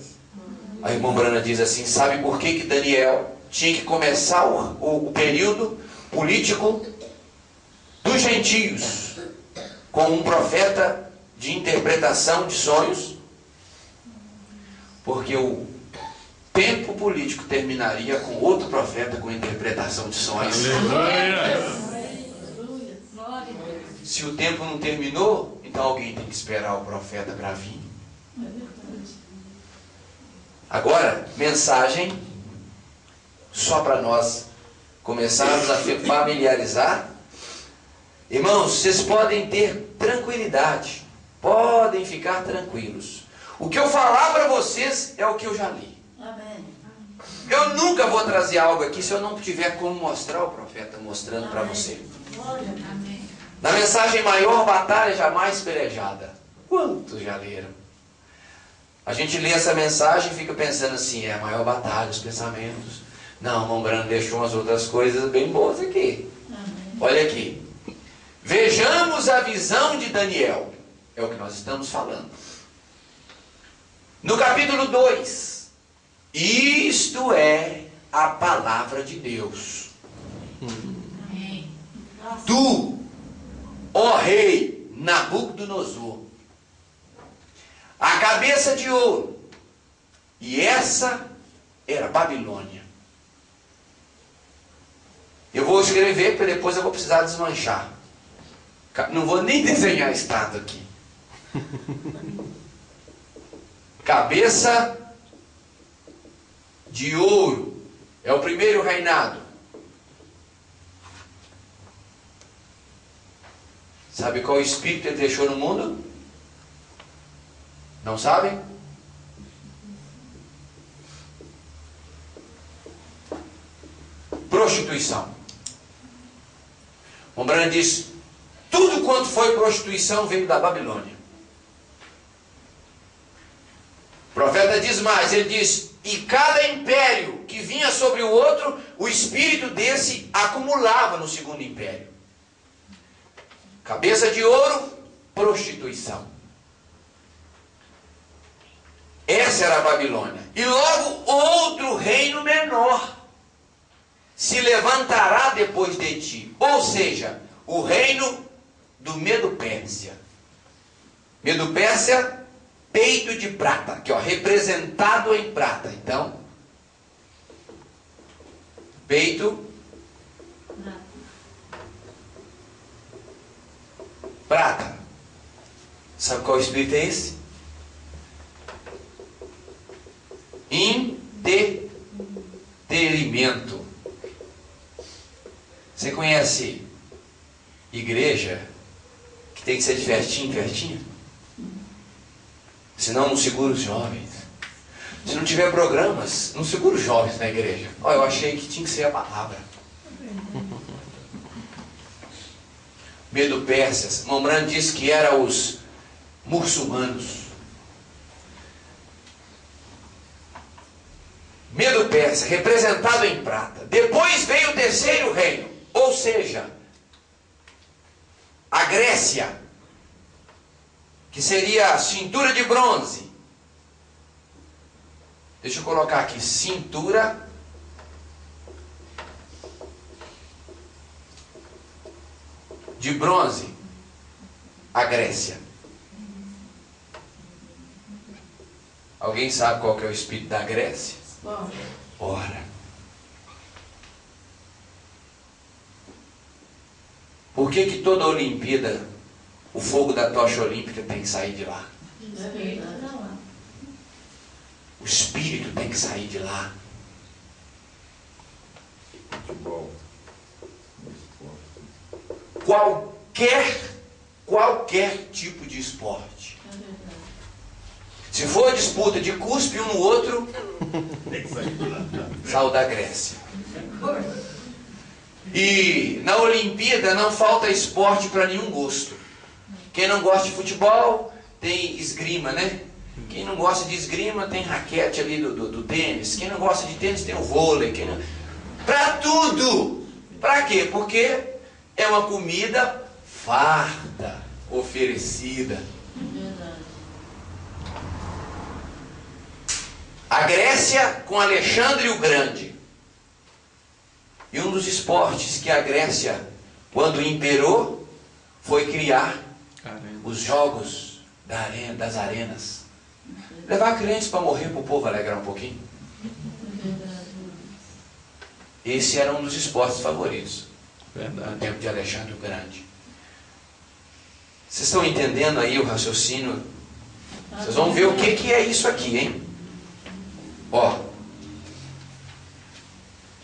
A irmã Brana diz assim: sabe por que Daniel tinha que começar o período político dos gentios com um profeta de interpretação de sonhos? Porque o tempo político terminaria com outro profeta com interpretação de sonhos. Aleluia. Se o tempo não terminou, então alguém tem que esperar o profeta para vir. Agora, mensagem só para nós começarmos a familiarizar. Irmãos, vocês podem ter tranquilidade, podem ficar tranquilos. O que eu falar para vocês é o que eu já li. Amém. Eu nunca vou trazer algo aqui se eu não tiver como mostrar o profeta mostrando para você. Amém. Na mensagem maior, batalha jamais pelejada. Quantos já leram? A gente lê essa mensagem e fica pensando assim, é a maior batalha, os pensamentos. Não, o irmão Brando deixou umas outras coisas bem boas aqui. Olha aqui. Vejamos a visão de Daniel. É o que nós estamos falando. No capítulo 2. Isto é a palavra de Deus. Tu, ó rei Nabucodonosor, a cabeça de ouro, e essa era Babilônia. Eu vou escrever, porque depois eu vou precisar desmanchar. Não vou nem desenhar a estátua aqui. Cabeça de ouro. É o primeiro reinado. Sabe qual espírito ele deixou no mundo? Não sabem? Prostituição. O Brando diz, tudo quanto foi prostituição veio da Babilônia. O profeta diz mais, ele diz, e cada império que vinha sobre o outro, o espírito desse acumulava no segundo império. Cabeça de ouro, prostituição. Essa era a Babilônia. E logo outro reino menor se levantará depois de ti. Ou seja, o reino do Medo-Pérsia. Medo-Pérsia, peito de prata, aqui ó, representado em prata. Então, peito, prata. Sabe qual espírito é esse? Entretenimento. Você conhece igreja que tem que ser de festinha em festinha? Senão não segura os jovens. Se não tiver programas, não segura os jovens na igreja. Olha, eu achei que tinha que ser a palavra. Medo-Pérsias. Momran disse que era os muçulmanos. Medo-Pérsia, representado em prata. Depois veio o terceiro reino, ou seja, a Grécia, que seria a cintura de bronze. Deixa eu colocar aqui, cintura de bronze, a Grécia. Alguém sabe qual que é o espírito da Grécia? Ora. Por que toda Olimpíada, o fogo da tocha olímpica tem que sair de lá? O espírito tem que sair de lá. Futebol. Qualquer tipo de esporte. Se for disputa de cuspe um no outro, saiu da Grécia. E na Olimpíada não falta esporte para nenhum gosto. Quem não gosta de futebol tem esgrima, né? Quem não gosta de esgrima tem raquete ali do tênis. Quem não gosta de tênis tem o vôlei. Não... Para tudo! Para quê? Porque é uma comida farta, oferecida. A Grécia com Alexandre o Grande. E um dos esportes que a Grécia, quando imperou, foi criar os jogos das arenas. Levar crentes para morrer para o povo alegrar um pouquinho. Esse era um dos esportes favoritos. Verdade. No tempo de Alexandre o Grande. Vocês estão entendendo aí o raciocínio? Vocês vão ver o que é isso aqui, hein? Ó.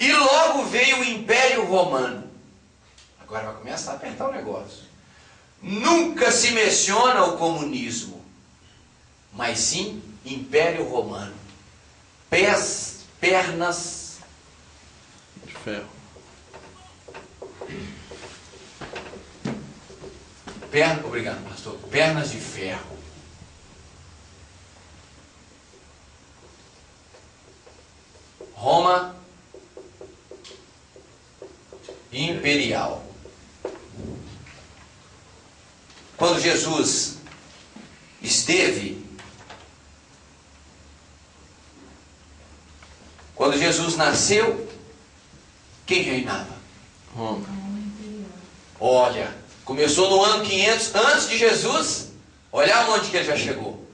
E logo veio o Império Romano. Agora vai começar a apertar o negócio. Nunca se menciona o comunismo, mas sim Império Romano. Pernas De ferro. Obrigado, pastor. Pernas de ferro. Roma imperial. Quando Jesus nasceu, quem reinava? Roma. Olha, começou no ano 500 antes de Jesus. Olha onde que ele já chegou.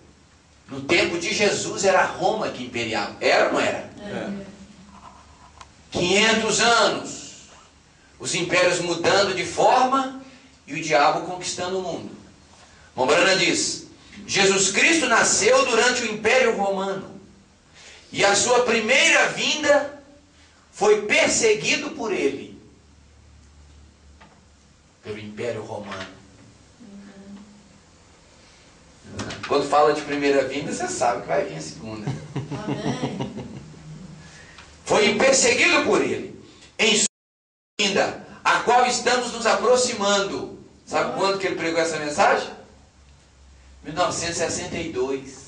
No tempo de Jesus era Roma que imperiava. Era ou não era? É. 500 anos. Os impérios mudando de forma e o diabo conquistando o mundo. Mombrana diz: Jesus Cristo nasceu durante o Império Romano. E a sua primeira vinda foi perseguido por ele. Pelo Império Romano. Quando fala de primeira vinda, você sabe que vai vir a segunda. Amém. Foi perseguido por ele. Em sua vinda, a qual estamos nos aproximando. Sabe quando que ele pregou essa mensagem? 1962.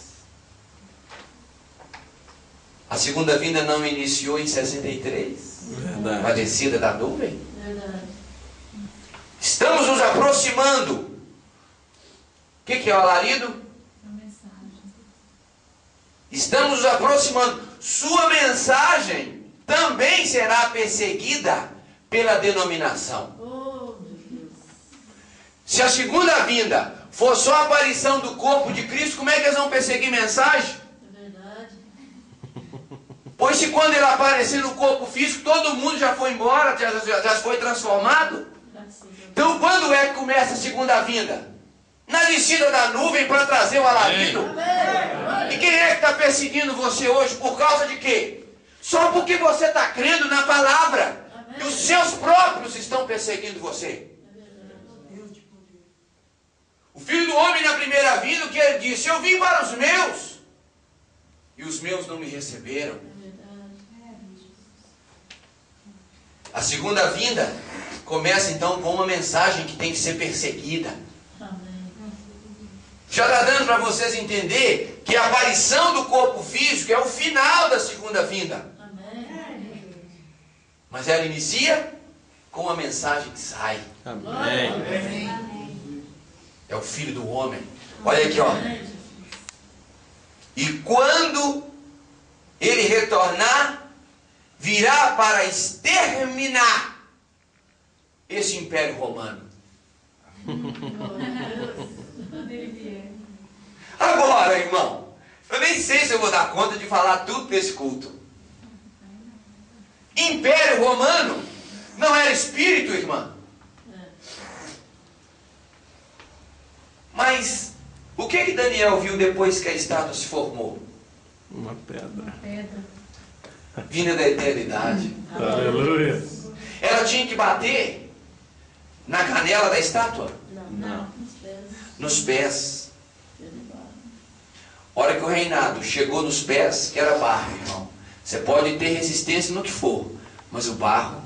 A segunda vinda não iniciou em 63. Verdade. A descida da nuvem. Verdade. Estamos nos aproximando. O que é o alarido? A mensagem. Estamos nos aproximando. Sua mensagem também será perseguida pela denominação. Oh, meu Deus. Se a segunda vinda for só a aparição do corpo de Cristo, como é que eles vão perseguir mensagem? É verdade. Pois se quando ele aparecer no corpo físico, todo mundo já foi embora, já foi transformado. Graças a Deus. Então quando é que começa a segunda vinda? Na descida da nuvem para trazer o alarido. Amém. E quem é que está perseguindo você hoje? Por causa de quê? Só porque você está crendo na palavra. Amém. E os seus próprios estão perseguindo você. O Filho do Homem na primeira vinda, o que ele disse? Eu vim para os meus. E os meus não me receberam. É verdade. A segunda vinda começa então com uma mensagem que tem que ser perseguida. Amém. Já está dando para vocês entender que a aparição do corpo físico é o final da segunda vinda. Amém. Mas ela inicia com uma mensagem que sai. Amém. É o Filho do Homem. Olha aqui, ó. Amém, Jesus. E quando ele retornar, virá para exterminar esse Império Romano. Agora, irmão, eu nem sei se eu vou dar conta de falar tudo nesse culto. Império Romano não era espírito, irmã. Mas o que Daniel viu depois que a estátua se formou? Uma pedra. Pedra. Vinda da eternidade. Aleluia. Ela tinha que bater na canela da estátua? Não. Nos pés. Nos pés. Ele barra. Hora que o reinado chegou nos pés, que era barro, irmão. Você pode ter resistência no que for, mas o barro...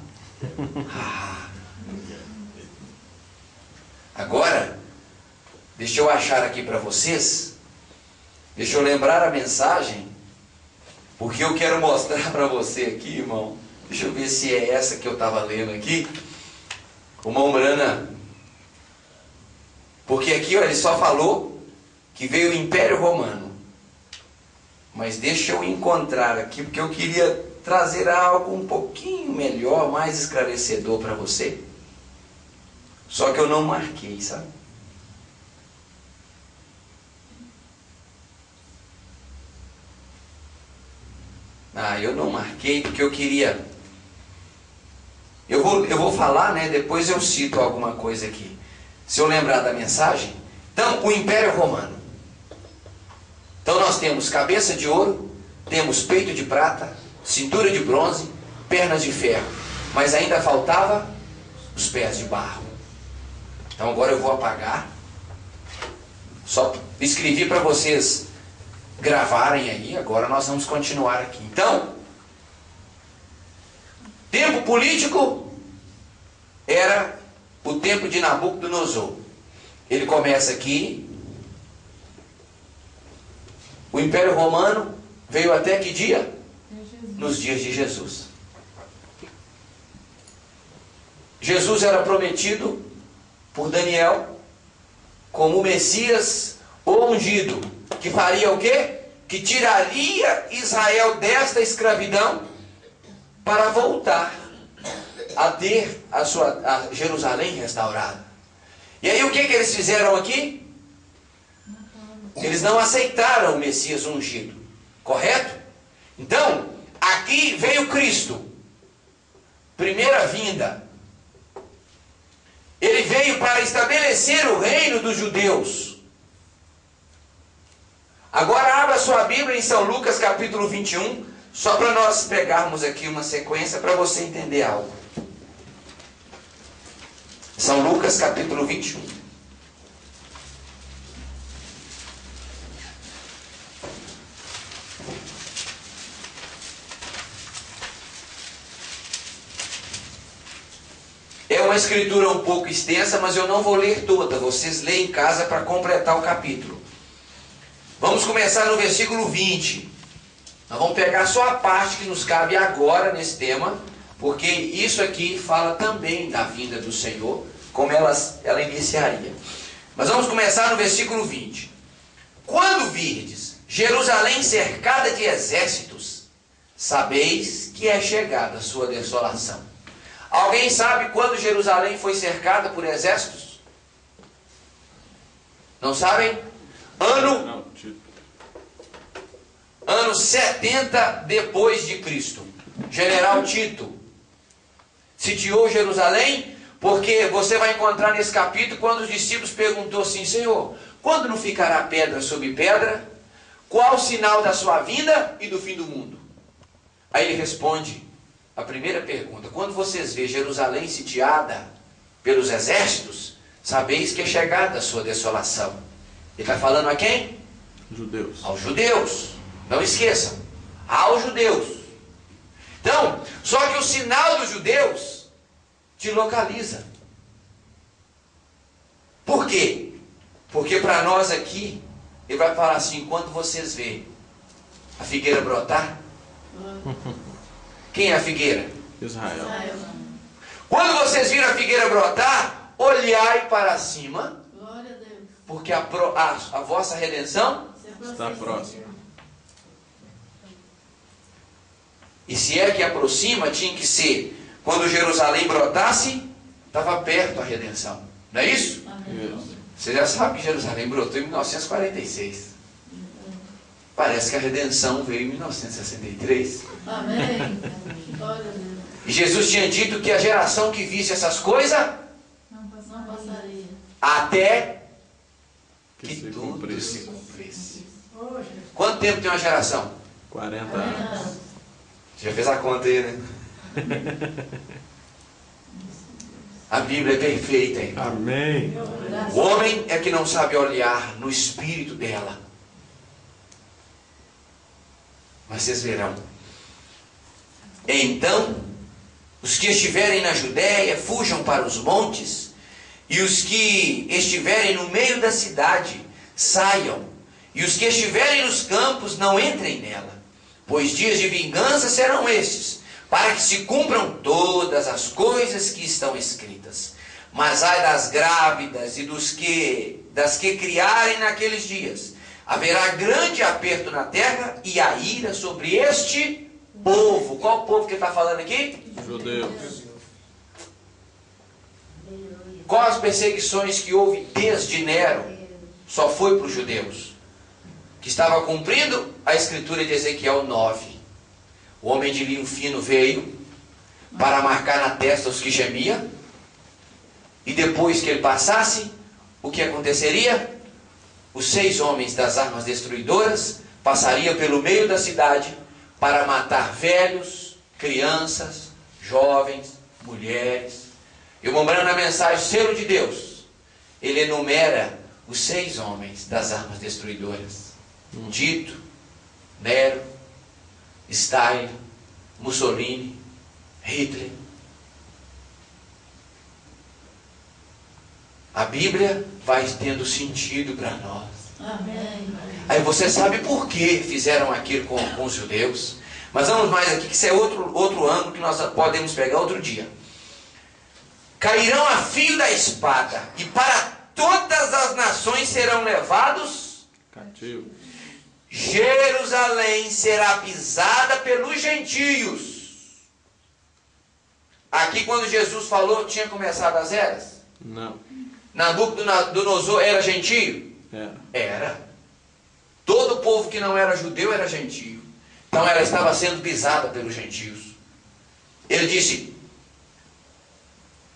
Agora, deixa eu achar aqui para vocês, deixa eu lembrar a mensagem, porque eu quero mostrar para você aqui, irmão. Deixa eu ver se é essa que eu estava lendo aqui. O Mombrana. Porque aqui, ó, ele só falou que veio o Império Romano. Mas deixa eu encontrar aqui, porque eu queria trazer algo um pouquinho melhor, mais esclarecedor para você. Só que eu não marquei, sabe? Eu não marquei porque eu queria... Eu vou falar, né? Depois eu cito alguma coisa aqui. Se eu lembrar da mensagem. Então, o Império Romano. Então nós temos cabeça de ouro, temos peito de prata, cintura de bronze, pernas de ferro. Mas ainda faltava os pés de barro. Então agora eu vou apagar. Só escrevi para vocês gravarem aí. Agora nós vamos continuar aqui. Então, tempo político era o tempo de Nabucodonosor. Ele começa aqui. O Império Romano veio até que dia? nos dias de Jesus. Jesus era prometido por Daniel como o Messias ungido, que faria o quê? Que tiraria Israel desta escravidão para voltar a ter a Jerusalém restaurada. E aí o que eles fizeram aqui? Eles não aceitaram o Messias ungido, correto? Então, aqui veio Cristo, primeira vinda. Ele veio para estabelecer o reino dos judeus. Agora abra sua Bíblia em São Lucas capítulo 21, só para nós pegarmos aqui uma sequência para você entender algo. São Lucas capítulo 21. É uma escritura um pouco extensa, mas eu não vou ler toda. Vocês leem em casa para completar o capítulo. Vamos começar no versículo 20. Nós vamos pegar só a parte que nos cabe agora nesse tema, porque isso aqui fala também da vinda do Senhor, como ela iniciaria. Mas vamos começar no versículo 20. Quando virdes Jerusalém cercada de exércitos, sabeis que é chegada a sua desolação. Alguém sabe quando Jerusalém foi cercada por exércitos? Não sabem? Ano 70 depois de Cristo. General Tito sitiou Jerusalém, porque você vai encontrar nesse capítulo quando os discípulos perguntou assim: Senhor, quando não ficará pedra sobre pedra? Qual o sinal da sua vinda e do fim do mundo? Aí ele responde a primeira pergunta: quando vocês vêem Jerusalém sitiada pelos exércitos, sabeis que é chegada a sua desolação. Ele está falando a quem? Judeus. Aos judeus. Não esqueçam, aos judeus. Então, só que o sinal dos judeus te localiza. Por quê? Porque para nós aqui, ele vai falar assim: quando vocês vêem a figueira brotar, quem é a figueira? Israel. Quando vocês viram a figueira brotar, olhai para cima, Glória a Deus. porque a vossa redenção Está próximo. E se é que aproxima, tinha que ser quando Jerusalém brotasse, estava perto a redenção. Não é isso? Isso. Você já sabe que Jerusalém brotou em 1946. Parece que a redenção veio em 1963. Amém. Glória a Deus. E Jesus tinha dito que a geração que visse essas coisas, Não passaria. até que se tudo cumprisse. se cumprisse. Hoje. Quanto tempo tem uma geração? 40 anos. Você já fez a conta aí, né? A Bíblia é perfeita, irmão. Amém. O homem é que não sabe olhar no espírito dela. Mas vocês verão. Então, os que estiverem na Judéia, fujam para os montes, e os que estiverem no meio da cidade, saiam, e os que estiverem nos campos, não entrem nela, pois dias de vingança serão estes, para que se cumpram todas as coisas que estão escritas. Mas ai das grávidas e das que criarem naqueles dias. Haverá grande aperto na terra e a ira sobre este povo. Qual povo que ele está falando aqui? Judeus. Quais as perseguições que houve desde Nero? Só foi para os judeus. Que estava cumprindo a escritura de Ezequiel 9. O homem de linho fino veio para marcar na testa os que gemiam. E depois que ele passasse, o que aconteceria? Os 6 homens das armas destruidoras passariam pelo meio da cidade para matar velhos, crianças, jovens, mulheres. E o Mombrano, na mensagem Selo de Deus, ele enumera os 6 homens das armas destruidoras: Tito, Nero, Stalin, Mussolini, Hitler. A Bíblia vai tendo sentido para nós. Amém. Aí você sabe por que fizeram aquilo com os judeus. Mas vamos mais aqui, que isso é outro ângulo que nós podemos pegar outro dia. Cairão a fio da espada, e para todas as nações serão levados Cativo. Jerusalém será pisada pelos gentios. Aqui quando Jesus falou, tinha começado as eras? Não. Nabucodonosor era gentio? Era. Era. Todo o povo que não era judeu era gentio. Então ela estava sendo pisada pelos gentios. Ele disse,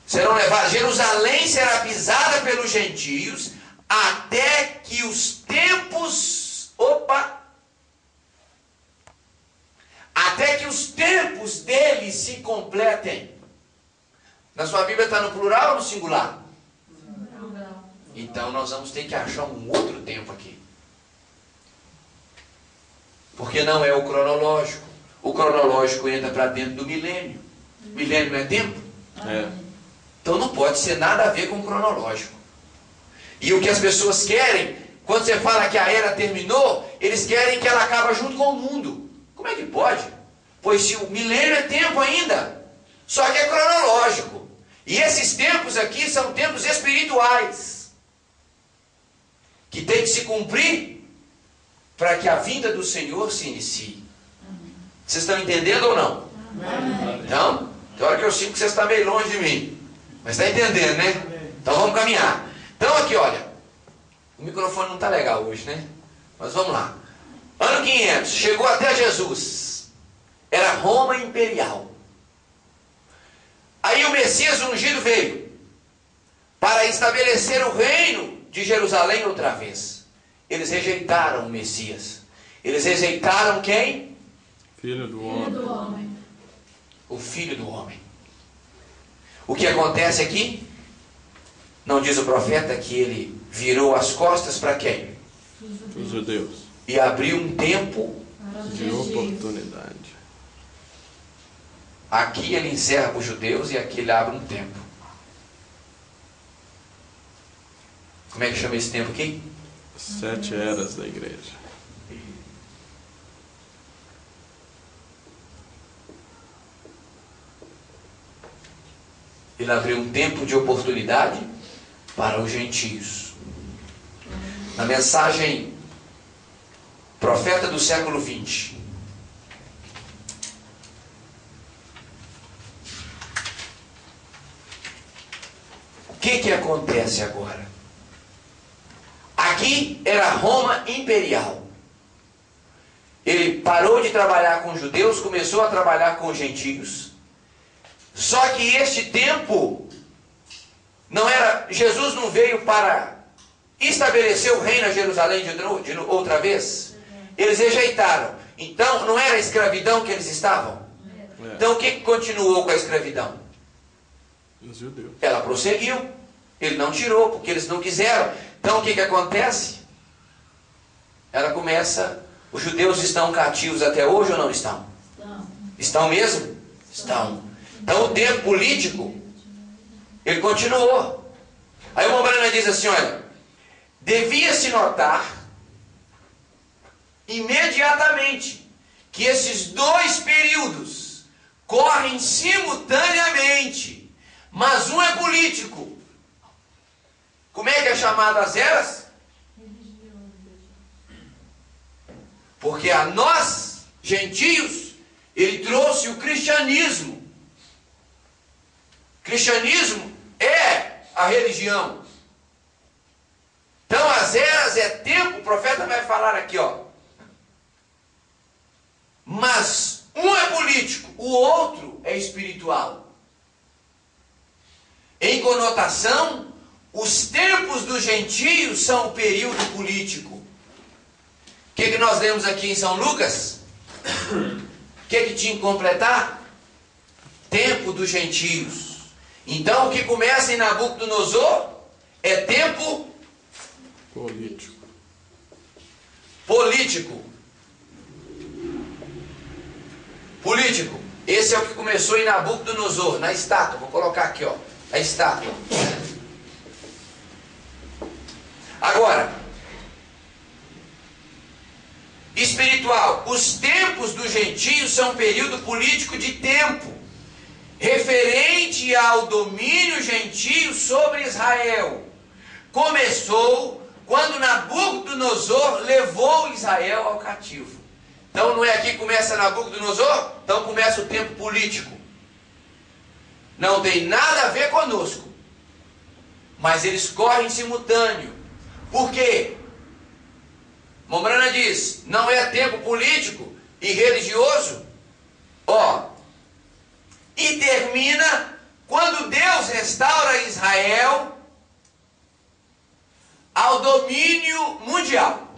serão levados, Jerusalém será pisada pelos gentios, até que os tempos, até que os tempos deles se completem. Na sua Bíblia está no plural ou no singular? Então nós vamos ter que achar um outro tempo aqui. Porque não é o cronológico. O cronológico entra para dentro do milênio. Milênio não é tempo? É. Então não pode ser nada a ver com o cronológico. E o que as pessoas querem, quando você fala que a era terminou, eles querem que ela acabe junto com o mundo. Como é que pode? Pois se o milênio é tempo ainda, só que é cronológico. E esses tempos aqui são tempos espirituais, que tem que se cumprir para que a vinda do Senhor se inicie. Vocês estão entendendo ou não? Então, tem hora que eu sinto que vocês estão meio longe de mim. Mas está entendendo, né? Então vamos caminhar. Então aqui, olha. O microfone não está legal hoje, né? Mas vamos lá. Ano 500, chegou até Jesus. Era Roma imperial. Aí o Messias ungido veio para estabelecer o reino de Jerusalém outra vez. Eles rejeitaram o Messias. Eles rejeitaram quem? Filho do Filho homem. do homem. O Filho do homem. O que acontece aqui? Não diz o profeta que ele virou as costas para quem? Os judeus. E abriu um tempo. Para os De gentios. oportunidade. Aqui ele encerra os judeus e aqui ele abre um tempo. Como é que chama esse tempo aqui? 7 eras da igreja. Ele abriu um tempo de oportunidade para os gentios. Na mensagem Profeta do século 20. O que acontece agora? Aqui era Roma imperial. Ele parou de trabalhar com os judeus, começou a trabalhar com os gentios. Só que este tempo não era, Jesus não veio para estabelecer o reino a Jerusalém de outra vez. Eles rejeitaram. Então não era a escravidão que eles estavam? É. Então o que continuou com a escravidão? Os judeus. Ela prosseguiu. Ele não tirou, porque eles não quiseram. Então o que acontece? Ela começa. Os judeus estão cativos até hoje ou não estão? Então, Estão mesmo? Estão. Então o tempo político, ele continuou. Aí o Mombrana diz assim, olha, devia-se notar imediatamente que esses dois períodos correm simultaneamente, mas um é político. Como é que é chamado as eras? Porque a nós, gentios, ele trouxe o cristianismo. Cristianismo é a religião. Então as eras é tempo, o profeta vai falar aqui, ó. Mas um é político, o outro é espiritual. Em conotação, os tempos dos gentios são o período político. O que nós lemos aqui em São Lucas? O que tinha que completar? Tempo dos gentios. Então o que começa em Nabucodonosor é tempo Político. político. Político. Esse é o que começou em Nabucodonosor, na estátua. Vou colocar aqui, ó, a estátua. Agora, espiritual. Os tempos dos gentios são um período político de tempo, referente ao domínio gentio sobre Israel. Começou quando Nabucodonosor levou Israel ao cativo. Então não é aqui que começa Nabucodonosor? Então começa o tempo político. Não tem nada a ver conosco. Mas eles correm simultâneo. Por quê? Mombrana diz, não é tempo político e religioso? E termina quando Deus restaura Israel ao domínio mundial.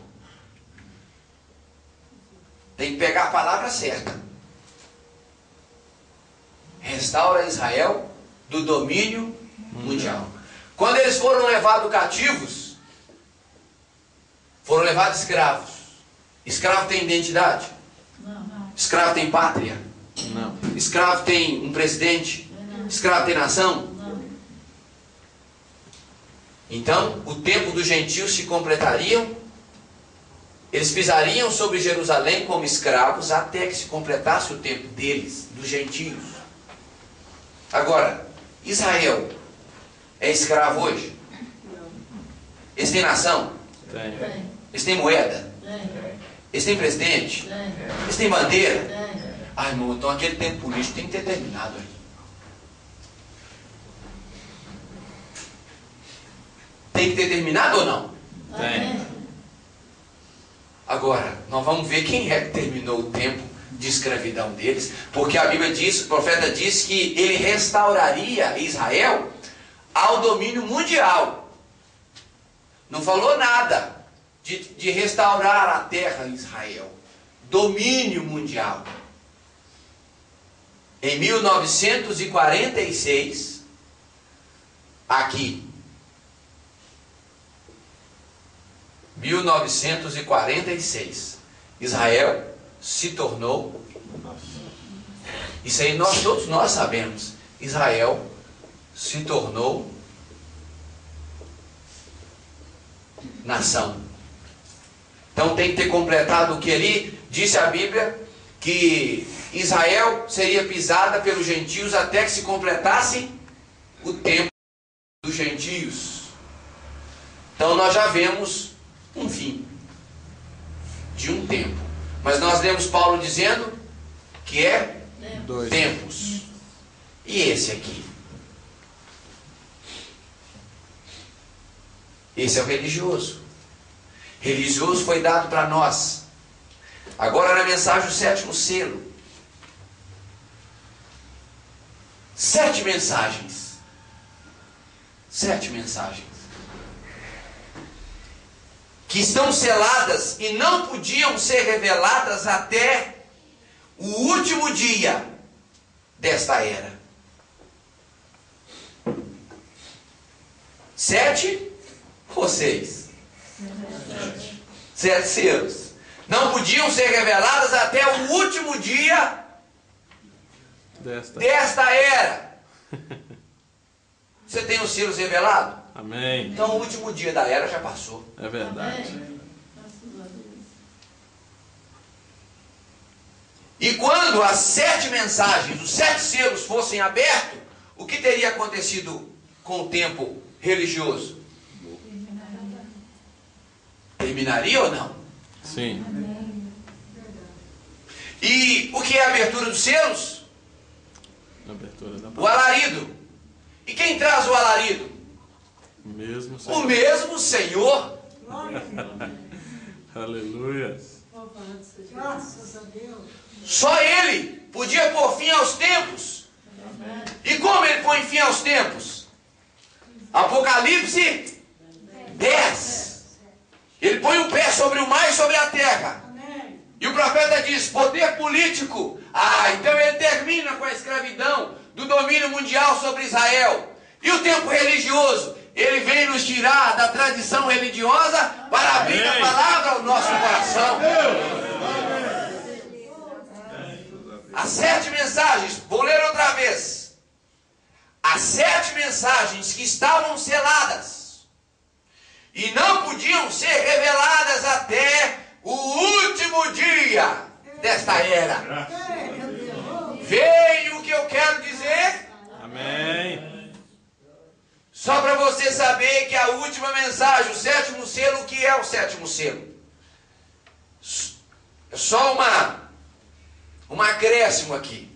Tem que pegar a palavra certa. Restaura Israel do domínio mundial. Quando eles foram levados cativos, foram levados escravos. Escravo tem identidade? Não. Escravo tem pátria? Não. Escravo tem um presidente? Escravo tem nação? Não. Então, o tempo dos gentios se completariam. Eles pisariam sobre Jerusalém como escravos até que se completasse o tempo deles, dos gentios. Agora, Israel é escravo hoje? Eles têm nação? Tem. Tem. Eles têm moeda? Tem. Eles têm presidente? Tem. Eles têm bandeira? Tem. Ai, irmão, então aquele tempo político tem que ter terminado aí. Tem que ter terminado ou não? Tem. Agora, nós vamos ver quem é que terminou o tempo de escravidão deles, porque a Bíblia diz, o profeta diz que ele restauraria Israel ao domínio mundial. Não falou nada de restaurar a terra em Israel. Domínio mundial. Em 1946, aqui, 1946, Israel se tornou, isso aí todos nós sabemos, Israel se tornou nação. Então tem que ter completado o que ali disse a Bíblia, que Israel seria pisada pelos gentios até que se completasse o tempo dos gentios. Então nós já vemos um fim de um tempo. Mas nós lemos Paulo dizendo que é 2. tempos. E esse aqui? Esse é o religioso. Religioso foi dado para nós. Agora na mensagem o 7º selo. 7 mensagens. 7 mensagens. Que estão seladas e não podiam ser reveladas até o último dia desta era. 7 ou 6? 7 selos. Não podiam ser reveladas até o último dia desta era. Você tem os selos revelados? Amém. Então o último dia da era já passou. É verdade. Graças a Deus. E quando as 7 mensagens, os 7 selos fossem abertos, o que teria acontecido com o tempo religioso? Terminaria ou não? Sim. E o que é a abertura dos selos? Abertura da O alarido. E quem traz o alarido? mesmo O Senhor. mesmo Senhor. Aleluia. Graças a Deus. Só Ele podia pôr fim aos tempos. E como Ele põe fim aos tempos? Apocalipse 10. Ele põe o pé sobre o mar e sobre a terra. Amém. E o profeta diz, poder político. Então ele termina com a escravidão do domínio mundial sobre Israel. E o tempo religioso? Ele vem nos tirar da tradição religiosa para abrir a palavra ao nosso coração. As 7 mensagens, vou ler outra vez. As 7 mensagens que estavam seladas e não podiam ser reveladas até o último desta era. Veio o que eu quero dizer? Amém. Só para você saber que a última mensagem, o sétimo selo, o que é o sétimo selo? É só um acréscimo aqui.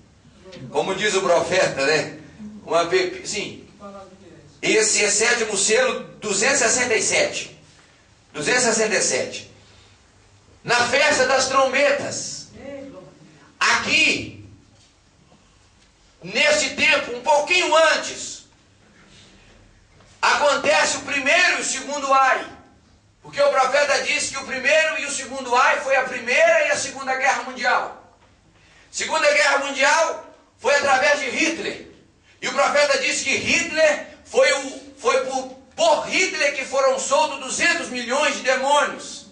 Como diz o profeta, né? Sim. Esse é sétimo selo 267. 267. Na festa das trombetas. Aqui, neste tempo, um pouquinho antes, acontece o primeiro e o segundo ai. Porque o profeta disse que o primeiro e o segundo ai foi a Primeira e a Segunda Guerra Mundial. Segunda Guerra Mundial foi através de Hitler. E o profeta disse que Hitler foi por Hitler que foram soltos 200 milhões de demônios.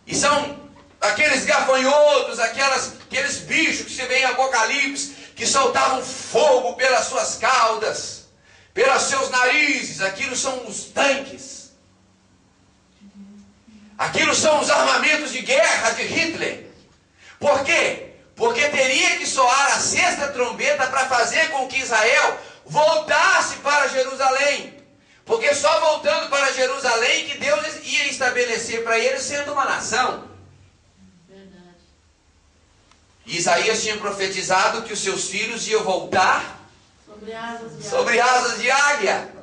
E são aqueles gafanhotos, aqueles bichos que se vê em Apocalipse, que soltavam fogo pelas suas caudas, pelos seus narizes. Aquilo são os tanques. Aquilo são os armamentos de guerra de Hitler. Por quê? Porque teria que soar a sexta trombeta para fazer com que Israel voltasse para Jerusalém. Porque só voltando para Jerusalém que Deus ia estabelecer para eles sendo uma nação. Verdade. Isaías tinha profetizado que os seus filhos iam voltar Sobre asas de águia.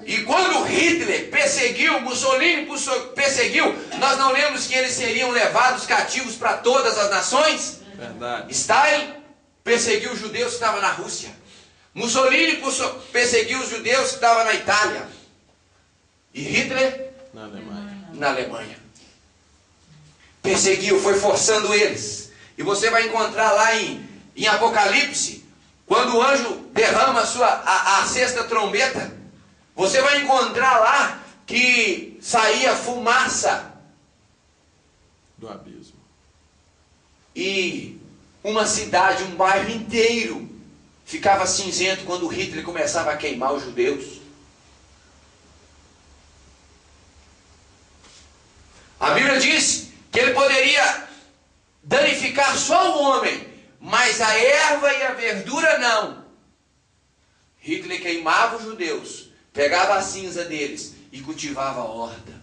E quando Hitler perseguiu, Mussolini perseguiu, nós não lemos que eles seriam levados cativos para todas as nações? Verdade. Stalin perseguiu os judeus que estavam na Rússia. Mussolini perseguiu os judeus que estavam na Itália. E Hitler Na Alemanha. na Alemanha. Perseguiu, foi forçando eles. E você vai encontrar lá em Apocalipse, quando o anjo derrama a sexta trombeta, você vai encontrar lá que saía fumaça. Do abismo. E uma cidade, um bairro inteiro ficava cinzento quando Hitler começava a queimar os judeus. A Bíblia diz que ele poderia danificar só o homem, mas a erva e a verdura não. Hitler queimava os judeus, pegava a cinza deles e cultivava a horta.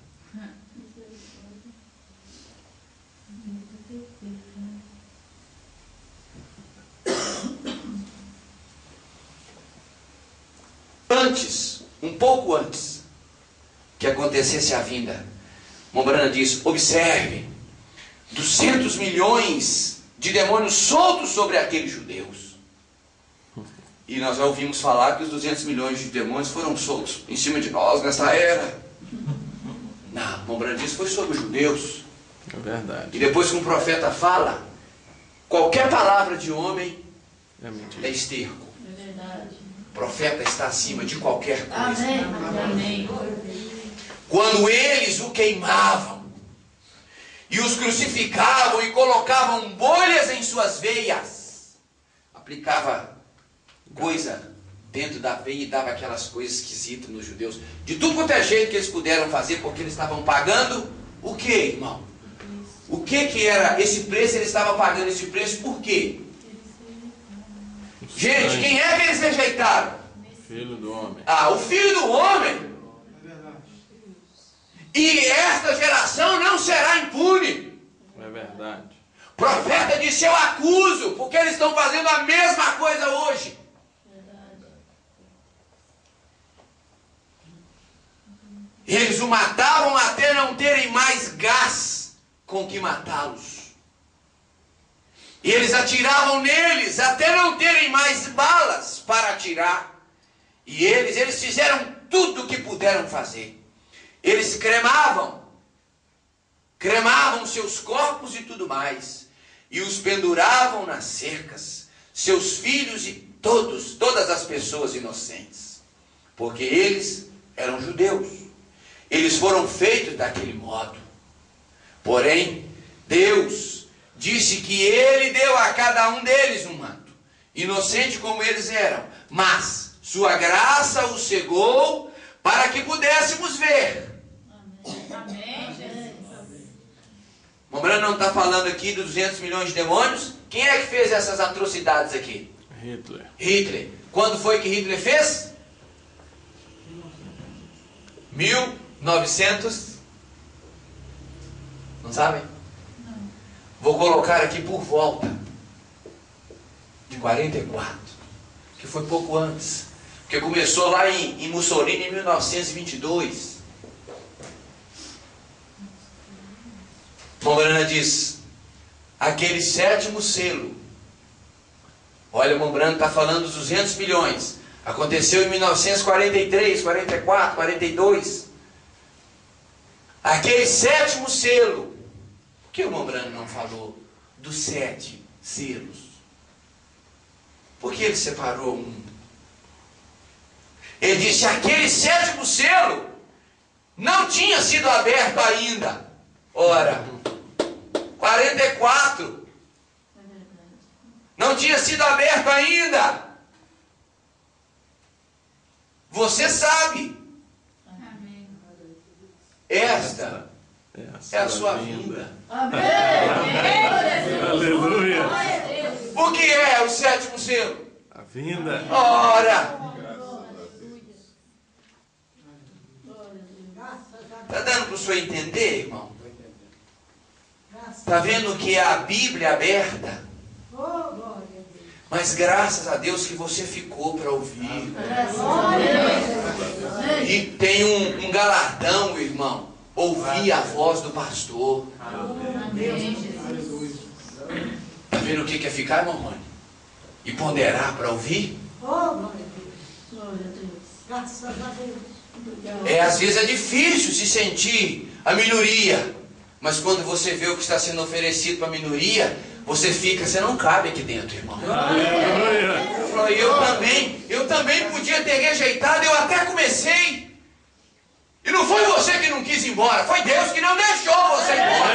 Antes, um pouco antes que acontecesse a vinda, Mombrana diz, observe, 200 milhões de demônios soltos sobre aqueles judeus. E nós já ouvimos falar que os 200 milhões de demônios foram soltos em cima de nós nessa era. Não, Mombrana diz, foi sobre os judeus. É verdade. E depois que um profeta fala, qualquer palavra de homem É mentira. é esterco. É verdade. O profeta está acima de qualquer coisa. Amém. Amém. Quando eles o queimavam e os crucificavam e colocavam bolhas em suas veias, aplicava coisa dentro da veia e dava aquelas coisas esquisitas nos judeus, de tudo quanto é jeito que eles puderam fazer, porque eles estavam pagando o que, irmão? O que era esse preço? Eles estavam pagando esse preço por quê? Gente, quem é que eles rejeitaram? Filho do homem. Ah, o Filho do Homem. E esta geração não será impune. É verdade. O profeta disse, eu acuso, porque eles estão fazendo a mesma coisa hoje. Eles o matavam até não terem mais gás com que matá-los. E eles atiravam neles até não terem mais balas para atirar. E eles fizeram tudo o que puderam fazer. Eles cremavam seus corpos e tudo mais, e os penduravam nas cercas, seus filhos e todas as pessoas inocentes, porque eles eram judeus, eles foram feitos daquele modo. Porém, Deus disse que Ele deu a cada um deles um manto, inocente como eles eram, mas sua graça os cegou para que pudéssemos ver. Amém. Mombrana não está falando aqui dos 200 milhões de demônios? Quem é que fez essas atrocidades aqui? Hitler. Hitler. Quando foi que Hitler fez? 1900. Não sabem? Vou colocar aqui por volta de 44, que foi pouco antes, porque começou lá em Mussolini em 1922. Mombrana diz: aquele sétimo selo. Olha, Mombrana está falando dos 200 milhões. Aconteceu em 1943, 44, 42. Aquele sétimo selo. Por que o Mombrana não falou dos 7 selos? Por que ele separou um? Ele disse: aquele sétimo selo não tinha sido aberto ainda. Ora, 44 não tinha sido aberto ainda. Você sabe. Esta é a sua vinda. Aleluia. O que é o sétimo selo? A vinda. Ora, está dando para o senhor entender, irmão? Está vendo que é a Bíblia aberta? Mas graças a Deus que você ficou para ouvir. E tem um galardão, irmão. Ouvir a voz do pastor. Está vendo o que é ficar, irmão Rony? E ponderar para ouvir? Às vezes é difícil se sentir a minoria. Mas quando você vê o que está sendo oferecido para a minoria, você fica, você não cabe aqui dentro, irmão. Eu também podia ter rejeitado, eu até comecei. E não foi você que não quis ir embora, foi Deus que não deixou você ir embora.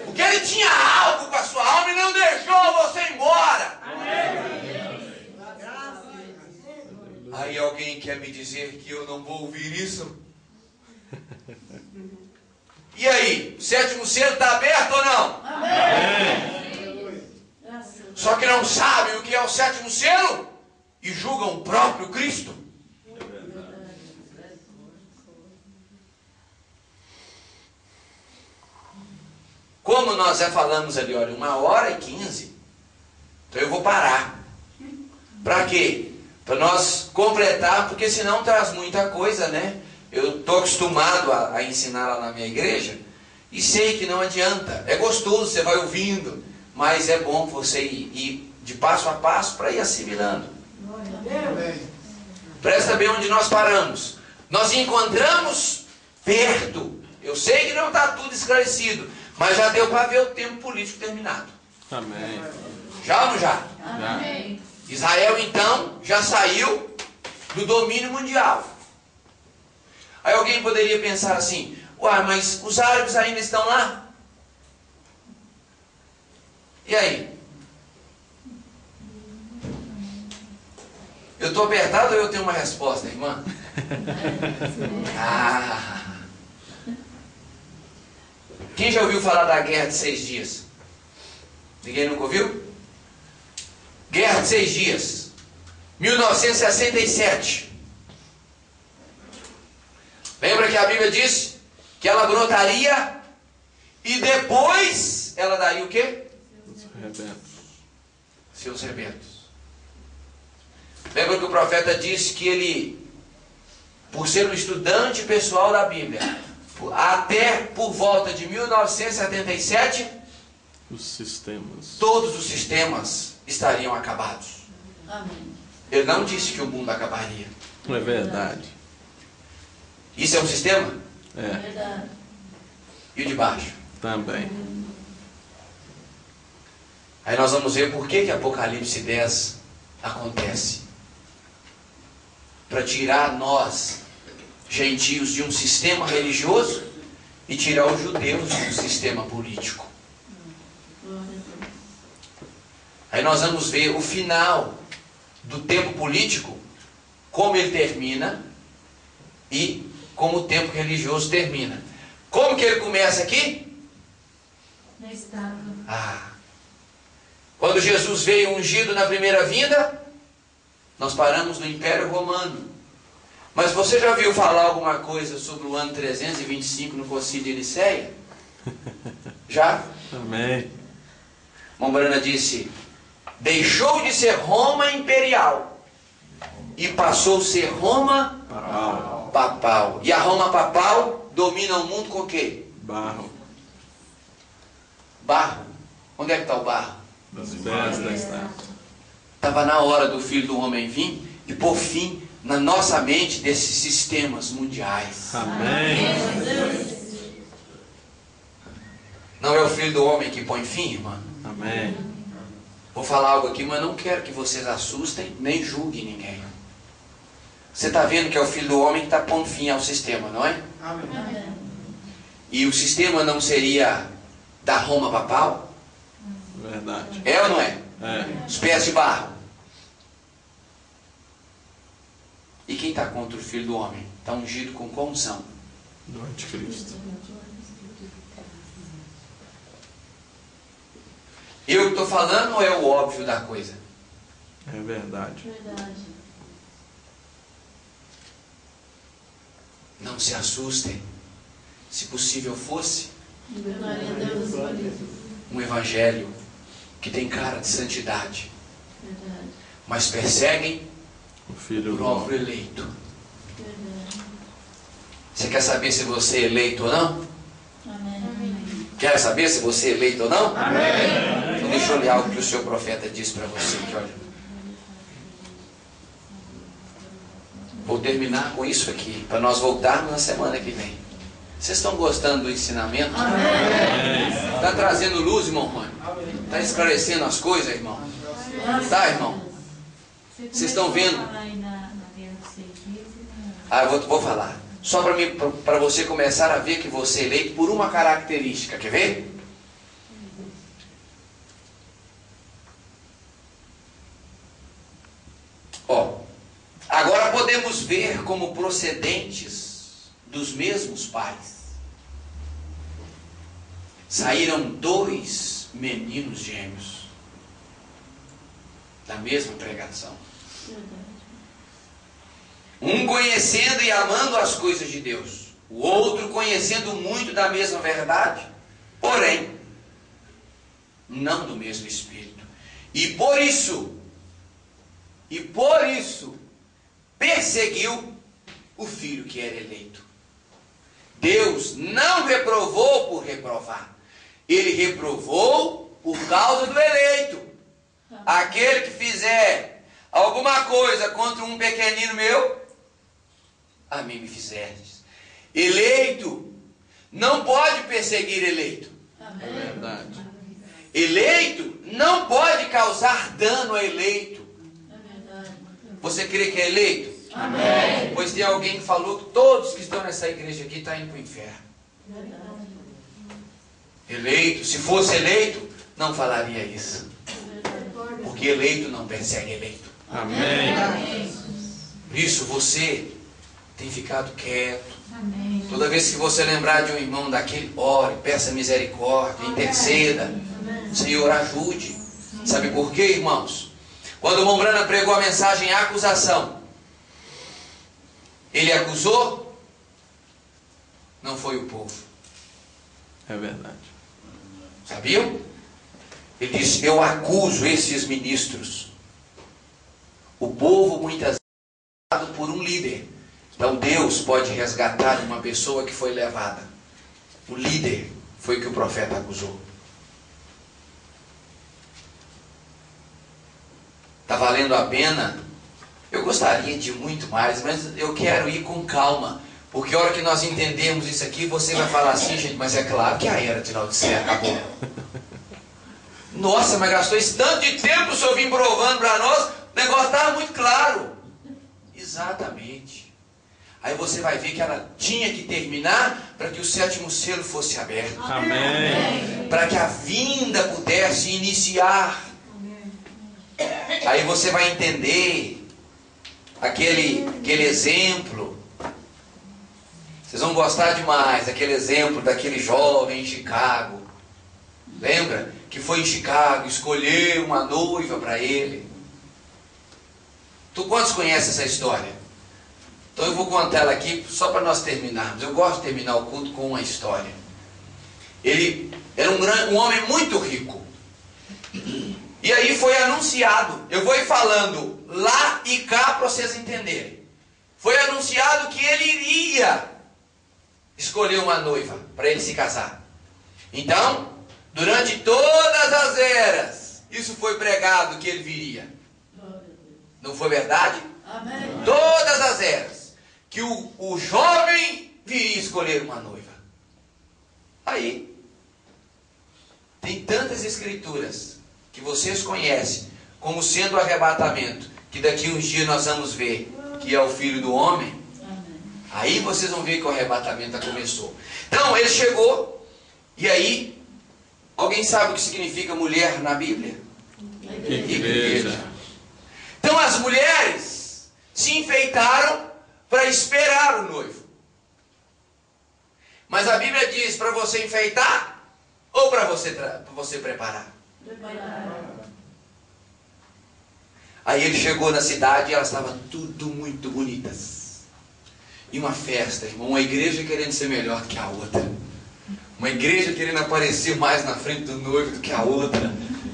Porque Ele tinha algo com a sua alma e não deixou você ir embora. Aí alguém quer me dizer que eu não vou ouvir isso? E aí, o sétimo selo está aberto ou não? Amém. Só que não sabem o que é o sétimo selo e julgam o próprio Cristo. Como nós já falamos ali, olha, 1h15, então eu vou parar. Para quê? Para nós completar, porque senão traz muita coisa, né? Eu estou acostumado a ensinar lá na minha igreja e sei que não adianta. É gostoso, você vai ouvindo, mas é bom você ir de passo a passo para ir assimilando. Presta bem onde nós paramos. Nós encontramos perto. Eu sei que não está tudo esclarecido, mas já deu para ver o tempo político terminado. Amém. Já ou não já? Amém. Israel então já saiu do domínio mundial. Aí alguém poderia pensar assim: uai, mas os árabes ainda estão lá? E aí? Eu estou apertado ou eu tenho uma resposta, irmã? Quem já ouviu falar da Guerra de 6 Dias? Ninguém nunca ouviu? Guerra de 6 Dias, 1967. Lembra que a Bíblia diz que ela brotaria e depois ela daria o quê? Seus rebentos. Lembra que o profeta disse que ele, por ser um estudante pessoal da Bíblia, até por volta de 1977, todos os sistemas estariam acabados. Amém. Ele não disse que o mundo acabaria. É verdade. Isso é um sistema? É. Verdade. E o de baixo? Também. Aí nós vamos ver por que Apocalipse 10 acontece. Para tirar nós, gentios, de um sistema religioso e tirar os judeus de um sistema político. Aí nós vamos ver o final do tempo político, como ele termina e como o tempo religioso termina. Como que ele começa aqui? Quando Jesus veio ungido na primeira vinda, nós paramos no Império Romano. Mas você já ouviu falar alguma coisa sobre o ano 325 no Concílio de Nicéia? Já? Amém. Mombrana disse: deixou de ser Roma imperial e passou a ser Roma papal. E a Roma papal domina o mundo com o quê? Barro. Barro. Onde é que está o barro? Das pés da estátua. Estava na hora do Filho do Homem vir e pôr fim na nossa mente desses sistemas mundiais. Amém. Não é o Filho do Homem que põe fim, irmã? Amém. Vou falar algo aqui, mas não quero que vocês assustem nem julguem ninguém. Você está vendo que é o Filho do Homem que está pondo fim ao sistema, não é? Amém. E o sistema não seria da Roma papal? Verdade. É ou não é? É. Os pés de barro. E quem está contra o Filho do Homem? Está ungido com qual unção? Do anticristo. Eu que estou falando ou é o óbvio da coisa? É verdade. Não se assustem. Se possível fosse um evangelho que tem cara de santidade, mas perseguem O filho o do próprio homem. eleito. Você quer saber se você é eleito ou não? Quer saber se você é eleito ou não? Então deixa eu ler algo que o seu profeta disse para você aqui, olha. Vou terminar com isso aqui, para nós voltarmos na semana que vem. Vocês estão gostando do ensinamento? Está trazendo luz, irmão Rony? Está esclarecendo as coisas, irmão? Tá, irmão? Vocês estão vendo? Eu vou falar. Só para você começar a ver que você é eleito por uma característica. Quer ver? Agora podemos ver como procedentes dos mesmos pais saíram 2 meninos gêmeos da mesma pregação. Um conhecendo e amando as coisas de Deus, o outro conhecendo muito da mesma verdade, porém não do mesmo Espírito. E por isso perseguiu o filho que era eleito. Deus não reprovou por reprovar. Ele reprovou por causa do eleito. Aquele que fizer alguma coisa contra um pequenino meu, a mim me fizestes. Eleito não pode perseguir eleito. É verdade. Eleito não pode causar dano a eleito. Você crê que é eleito? Amém. Pois tem alguém que falou que todos que estão nessa igreja aqui estão indo para o inferno. Eleito, se fosse eleito, não falaria isso. Porque eleito não persegue eleito. Amém. Por isso você tem ficado quieto. Amém. Toda vez que você lembrar de um irmão daquele, ore, peça misericórdia, interceda. Senhor, ajude. Sabe por quê, irmãos? Quando o Mombrana pregou a mensagem acusação, ele acusou, não foi o povo. É verdade. Sabiam? Ele disse: eu acuso esses ministros. O povo muitas vezes é levado por um líder. Então Deus pode resgatar uma pessoa que foi levada. O líder foi que o profeta acusou. Está valendo a pena? Eu gostaria de muito mais, mas eu quero ir com calma. Porque a hora que nós entendemos isso aqui, você vai falar assim, gente, mas é claro que a era de Laodiceia acabou. Nossa, mas gastou esse tanto de tempo o senhor vir provando para nós, o negócio estava muito claro. Exatamente. Aí você vai ver que ela tinha que terminar para que o 7º selo fosse aberto. Amém. Para que a vinda pudesse iniciar. Aí você vai entender aquele exemplo. Vocês vão gostar demais daquele exemplo daquele jovem em Chicago, Lembra? Que foi em Chicago escolher uma noiva para ele. Quantos conhecem essa história? Então eu vou contar ela aqui só para nós terminarmos. Eu gosto de terminar o culto com uma história. Ele era um homem muito rico. E aí foi anunciado. Eu vou ir falando lá e cá para vocês entenderem. Foi anunciado que ele iria escolher uma noiva para ele se casar. Então, durante todas as eras, isso foi pregado que ele viria. Não foi verdade? Amém. Todas as eras. Que o jovem viria escolher uma noiva. Aí, tem tantas escrituras que vocês conhecem como sendo o arrebatamento, que daqui uns dias nós vamos ver que é o Filho do Homem. Amém. Aí vocês vão ver que o arrebatamento começou. Então, ele chegou, e aí, alguém sabe o que significa mulher na Bíblia? Igreja. Então as mulheres se enfeitaram para esperar o noivo. Mas a Bíblia diz para você enfeitar ou para você preparar? Aí ele chegou na cidade e elas estavam tudo muito bonitas. E uma festa, irmão, uma igreja querendo ser melhor que a outra. Uma igreja querendo aparecer mais na frente do noivo do que a outra.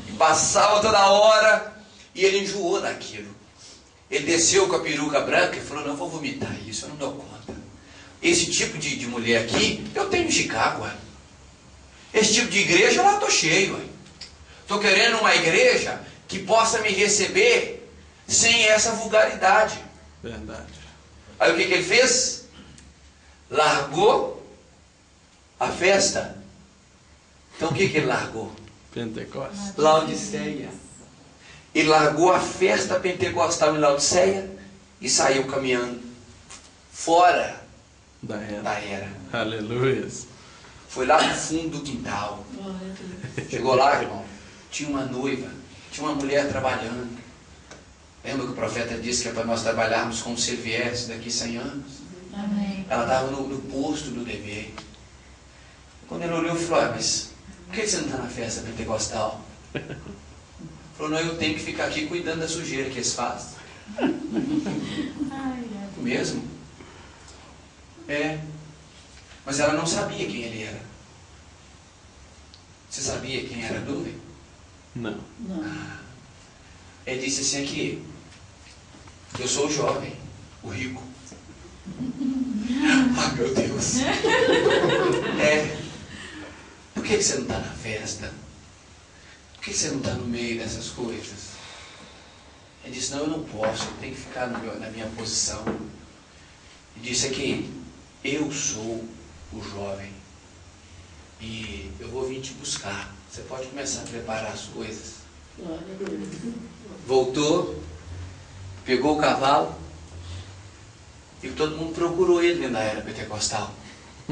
E passava toda hora. E ele enjoou daquilo. Ele desceu com a peruca branca e falou: não, vou vomitar isso, eu não dou conta. Esse tipo de mulher aqui, eu tenho em Chicago. Ué. Esse tipo de igreja, lá estou cheio. Estou querendo uma igreja que possa me receber sem essa vulgaridade. Verdade. Aí o que ele fez? Largou a festa. Então o que ele largou? Pentecostes. Laodiceia. Ele largou a festa pentecostal em Laodiceia e saiu caminhando fora Da era. da era. Aleluia. Foi lá no fundo do quintal. Chegou lá, irmão, tinha uma noiva, tinha uma mulher trabalhando. Lembra que o profeta disse que é para nós trabalharmos como se ele viesse daqui 100 anos? Amém. Ela estava no posto do dever. Quando ele olhou, ele falou: mas por que você não está na festa pentecostal? Falou: não, eu tenho que ficar aqui cuidando da sujeira que eles fazem. Mesmo? É. Mas ela não sabia quem ele era. Você sabia quem era a nuvem? Não. Ele disse assim aqui: eu sou o jovem, o rico. Ah, meu Deus. Por que você não está na festa? Por que você não está no meio dessas coisas? Ele disse: não, eu não posso, eu tenho que ficar na minha posição. Ele disse aqui: eu sou o jovem e eu vou vir te buscar. Você pode começar a preparar as coisas. Voltou, pegou o cavalo e todo mundo procurou ele na era pentecostal.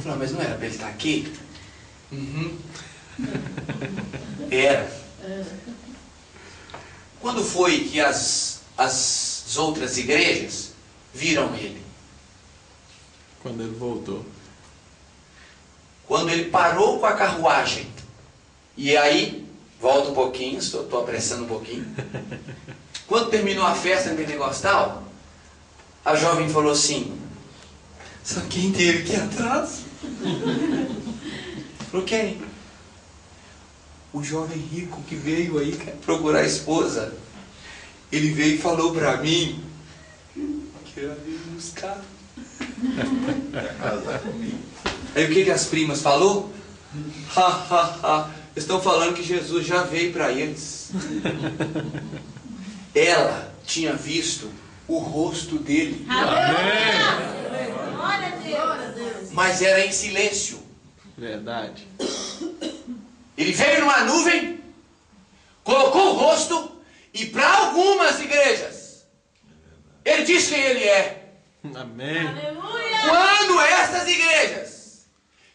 Falou: mas não era para ele estar aqui? Uhum. Era. Quando foi que as outras igrejas viram ele? Quando ele voltou. Quando ele parou com a carruagem. E aí, volta um pouquinho, estou apressando um pouquinho. Quando terminou a festa pentecostal, a jovem falou assim: sabe quem teve aqui atrás? Falou: quem? O jovem rico que veio aí procurar a esposa. Ele veio e falou para mim que ia vir buscar. Aí o que as primas falou? Estão falando que Jesus já veio para eles. Ela tinha visto o rosto dele. Glória a Deus. Mas era em silêncio. Verdade. Ele veio numa nuvem, colocou o rosto, e para algumas igrejas ele diz quem ele é. Amém. Aleluia. Quando essas igrejas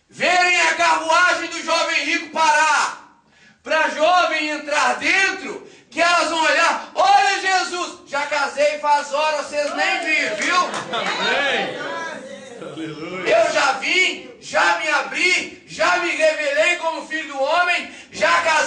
verem a carruagem do jovem rico parar, para a jovem entrar dentro, que elas vão olhar: olha Jesus, já casei faz horas, vocês nem viram, viu? Amém. Aleluia. Eu já vim, já me abri, já me revelei como filho do homem, já casei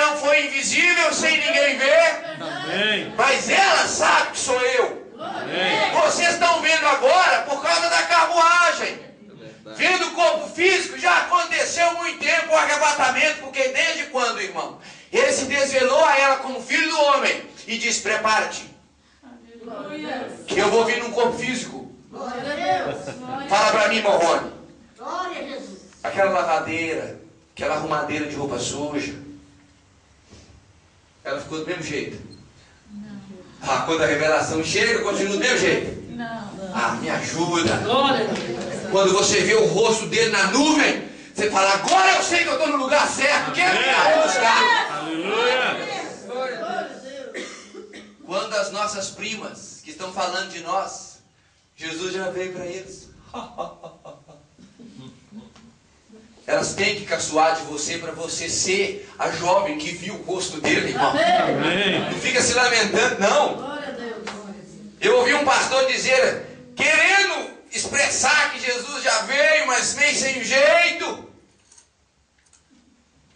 não foi invisível, sem ninguém ver. Amém. Mas ela sabe que sou eu. Amém. Vocês estão vendo agora por causa da carruagem. É verdade. Vendo o corpo físico, já aconteceu muito tempo o arrebatamento, porque desde quando, irmão? Ele se desvelou a ela como filho do homem e disse: prepara-te, que eu vou vir num corpo físico. Fala para mim, irmão Rony. Glória a Jesus. Aquela lavadeira, aquela arrumadeira de roupa suja, ela ficou do mesmo jeito? Ah, quando a revelação chega, continua do mesmo jeito? Não. Ah, me ajuda. Glória a Deus. Quando você vê o rosto dele na nuvem, você fala: agora eu sei que eu estou no lugar certo. Quem é que vai buscar? Aleluia. Quando as nossas primas, que estão falando de nós, Jesus já veio para eles. Elas têm que caçoar de você para você ser a jovem que viu o rosto dele, irmão. Amém. Não fica se lamentando, não. Glória a Deus. Eu ouvi um pastor dizer, querendo expressar que Jesus já veio, mas meio sem jeito.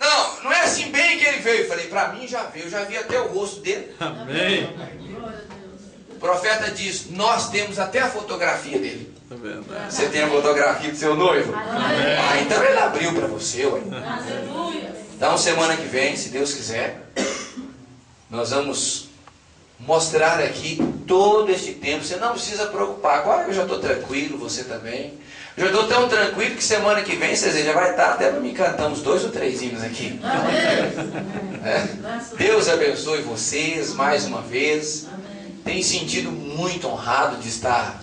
Não, não é assim bem que ele veio. Eu falei: para mim já veio, eu já vi até o rosto dele. Amém. O profeta diz: nós temos até a fotografia dele. É verdade. Você tem a fotografia do seu noivo? Amém. Ah, então ele abriu para você, ué. Aleluia. Então semana que vem, se Deus quiser, nós vamos mostrar aqui todo este tempo. Você não precisa preocupar. Agora eu já estou tranquilo, você também. Eu já estou tão tranquilo que semana que vem, vocês já vai estar até para me cantar uns 2 ou 3 hinos aqui. É? Deus abençoe vocês mais uma vez. Tenho sentido muito honrado de estar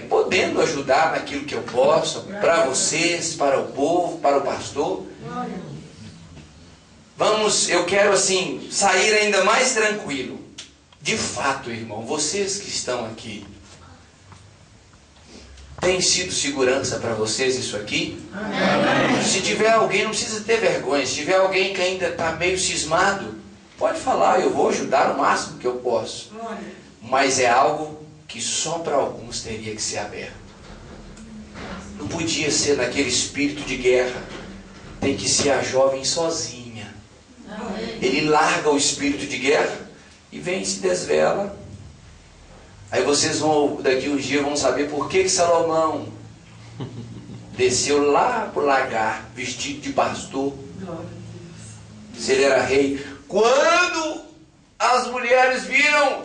podendo ajudar naquilo que eu posso, para vocês, para o povo, para o pastor. Eu quero assim, sair ainda mais tranquilo. De fato, irmão, vocês que estão aqui, tem sido segurança para vocês isso aqui? Amém. Se tiver alguém, não precisa ter vergonha. Se tiver alguém que ainda está meio cismado, pode falar, eu vou ajudar o máximo que eu posso. Mas é algo que só para alguns teria que ser aberto. Não podia ser naquele espírito de guerra. Tem que ser a jovem sozinha. Ele larga o espírito de guerra e vem e se desvela. Aí vocês vão, daqui uns dias, vão saber por que Salomão desceu lá para o lagar, vestido de pastor. Se ele era rei. Quando as mulheres viram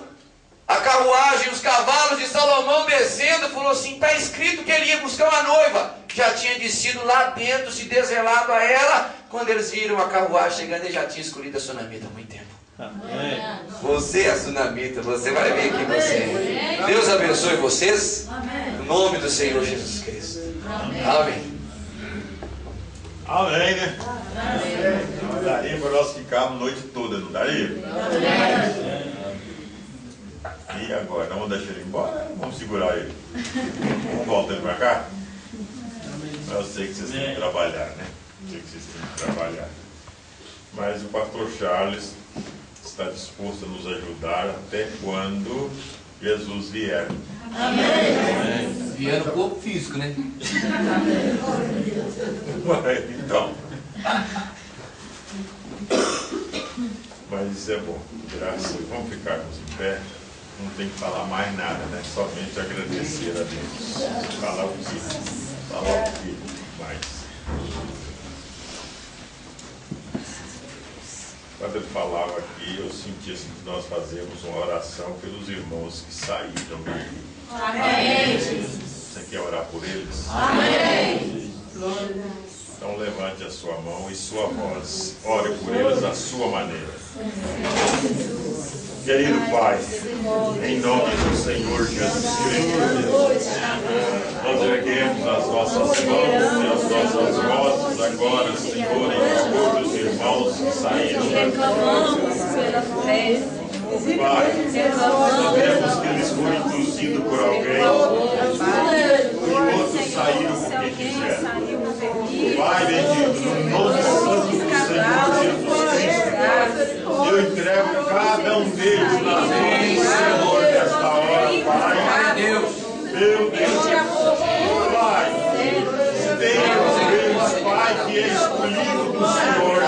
a carruagem, os cavalos de Salomão descendo, falou assim: está escrito que ele ia buscar uma noiva. Já tinha descido lá dentro, se desvelado a ela. Quando eles viram a carruagem chegando, ele já tinha escolhido a sunamita há muito tempo. Amém. Você é a sunamita, você vai ver quem você é. Deus abençoe vocês. Em nome do Senhor Jesus Cristo. Amém. Amém, né? Não daria para nós ficarmos a noite toda, não daria? E agora? Vamos deixar ele embora? Vamos segurar ele? Vamos voltar ele para cá? Eu sei que vocês têm que trabalhar, né? Eu sei que vocês têm que trabalhar. Mas o pastor Charles está disposto a nos ajudar até quando Jesus vier. Amém. Vier no corpo físico, né? Então. Mas isso é bom. Graças. Vamos ficarmos em pé. Não tem que falar mais nada, né? Somente agradecer a Deus. Falar o que? Falar o que mais? Quando ele falava aqui, eu senti assim que nós fazemos uma oração pelos irmãos que saíram daqui. Amém. Você quer orar por eles? Amém. Então levante a sua mão e sua voz. Ore por eles da sua maneira. Querido Pai, em nome do Senhor Jesus Cristo, nós erguemos as nossas mãos e as nossas vozes agora, Senhor, em favor dos irmãos que saíram daqui. Pai, sabemos que eles foram induzidos por alguém e outros saíram porque quiseram. Pai bendito, no nome santo do Senhor Jesus Cristo, eu entrego cada um deles nas mãos do Senhor nesta hora, Pai. Meu Deus, Pai, tenha eles, Pai, que é escolhido do Senhor,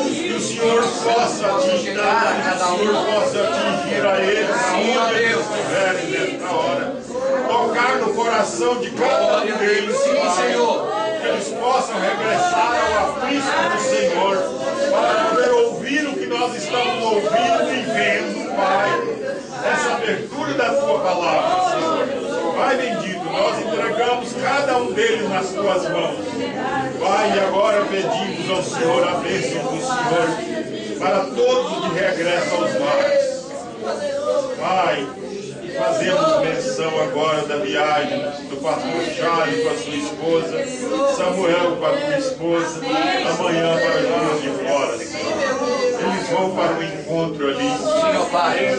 que o possa atingir, o Senhor possa atingir a eles, aonde eles estiverem nesta hora. Tocar no coração de cada um deles, Pai, que eles possam regressar ao aprisco do Senhor, para poder ouvir o que nós estamos ouvindo e vendo, Pai, essa abertura da Tua palavra, Senhor. Pai bendito, nós entregamos cada um deles nas Tuas mãos. Pai, e agora pedimos ao Senhor a bênção do Senhor para todos de regresso aos lares. Pai, fazemos menção agora da viagem do pastor Charles com a sua esposa, Samuel com a tua esposa, amanhã para Juiz de Fora, Senhor. Eles vão para o encontro ali. Senhor Pai.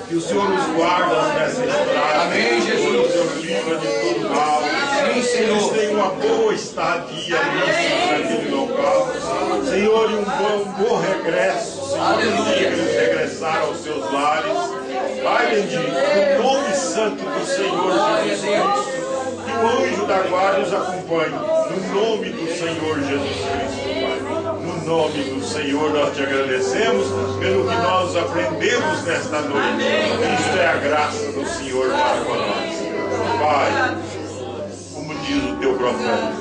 Que o Senhor os guarda nessa estrada. Amém, Jesus. O Senhor livra de todo mal. Sim, Senhor. Eles têm uma boa estadia ali naquele local. Senhor, e um bom regresso, Senhor. Aleluia. Eles regressaram aos seus lares. Pai bendito, no nome santo do Senhor Jesus Cristo, que o anjo da guarda os acompanhe. No nome do Senhor Jesus Cristo, Pai. No nome do Senhor nós te agradecemos pelo que nós aprendemos nesta noite. Isto é a graça do Senhor para com nós. Pai, como diz o teu profeta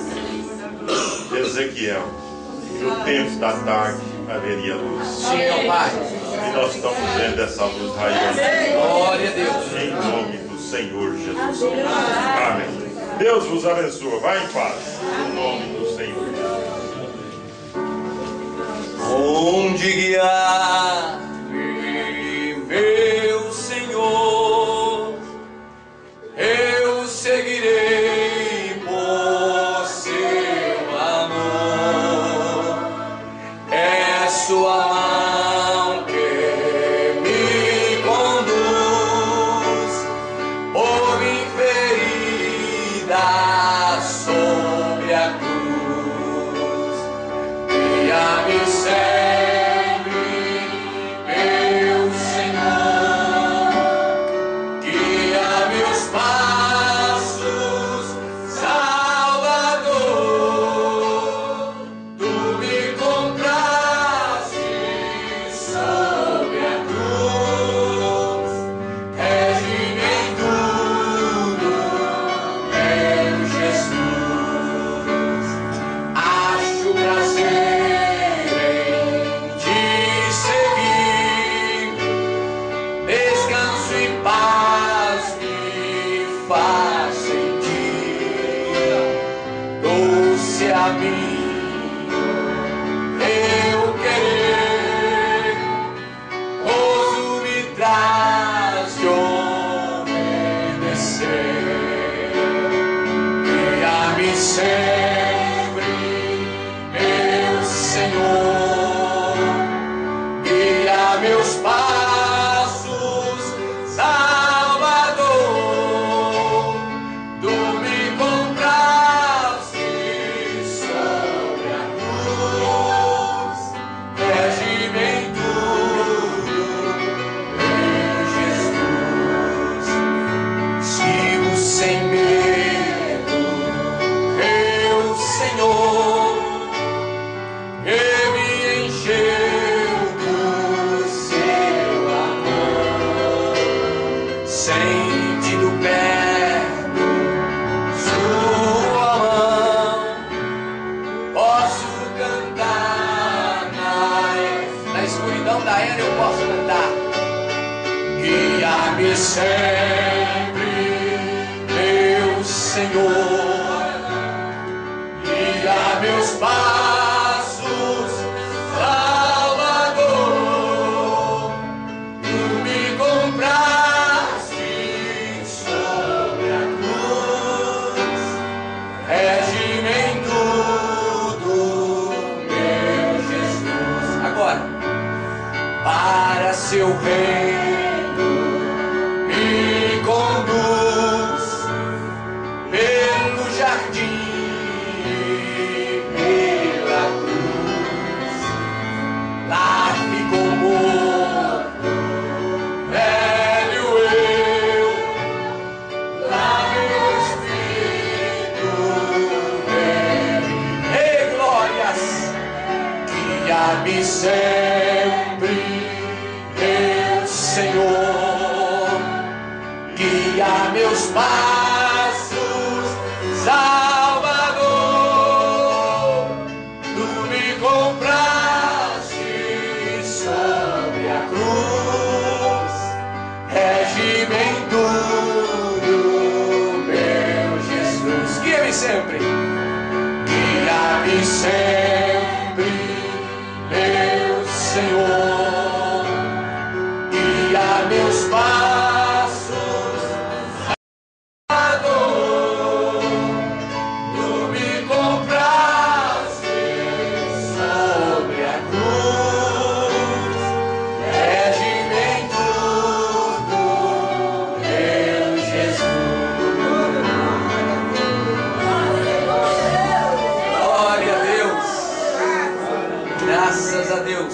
Ezequiel, que no tempo da tarde haveria luz. Senhor Pai. E nós estamos vendo essa luz raiando. Glória a Deus. Em nome do Senhor Jesus. Amém. Deus vos abençoe. Vai em paz. Em nome do Senhor Jesus. Onde guiar-me, meu Senhor, eu seguirei por seu amor. É sua mão que me conduz, por mim ferida sobre a cruz. Guia-me sempre, meu Senhor, guia meus passos, Salvador. Tu me compraste sobre a cruz, rege-me em tudo, meu Jesus. Acho prazer em te seguir, descanso e paz me faz sentir. Doce amigo, eu querer, gozo me traz de obedecer. Guia-me sempre, meu Senhor, guia meus passos, Salvador. Tu me compraste sobre a cruz, rege-me em tudo, meu Jesus. Sigo sem medo, meu Senhor, que me encheu do seu amor. Sentindo perto sua mão, posso cantar na escuridão da era, eu posso cantar. Guia-me sempre, meu Senhor, guia meus passos, Salvador. Tu me compraste sobre a cruz, rege-me em tudo, meu Jesus. Agora, para seu reino me conduz pelo jardim e pela cruz. Lá ficou morto, velho eu, lá meu espírito bebe. Ei, glórias, guia guia-me sempre, meu Senhor, guia meus passos, Salvador. Tu me compraste sobre a cruz, rege-me em tudo, meu Jesus. Guia-me sempre, guia-me sempre, meu Senhor, guia meus passos, Salvador. Tu me compraste sobre a cruz, rege-me em tudo, meu Jesus. Glória a Deus. Graças a Deus.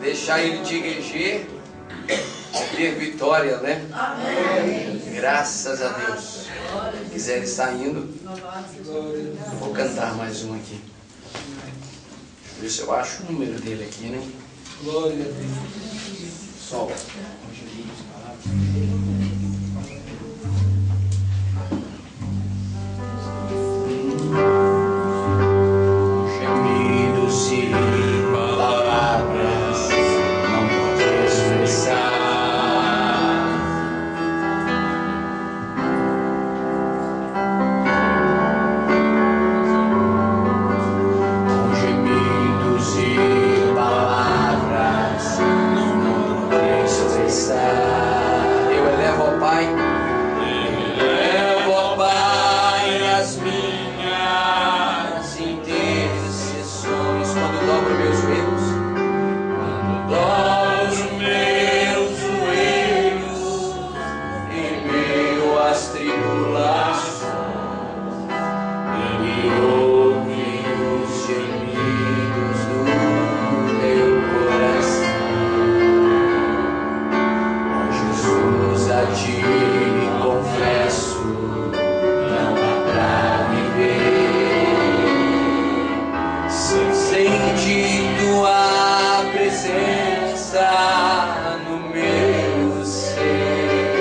Deixar ele te eleger, ter vitória, né? Graças a Deus. Se quiser ele saindo, vou cantar mais um aqui. Deixa eu ver se eu acho o número dele aqui, né? Glória a Deus. Sol. Gemidos e palavras não podem expressar. Com gemidos e palavras não podem expressar. Eu elevo ao Pai, elevo ao Pai as minhas intercessões. Quando dobro meus joelhos, quando dobro os meus joelhos em meio às tribulações, Ele ouve os gemidos do meu coração. Ó Jesus, a Ti confesso, não há pra viver sem Tua presença no meu ser.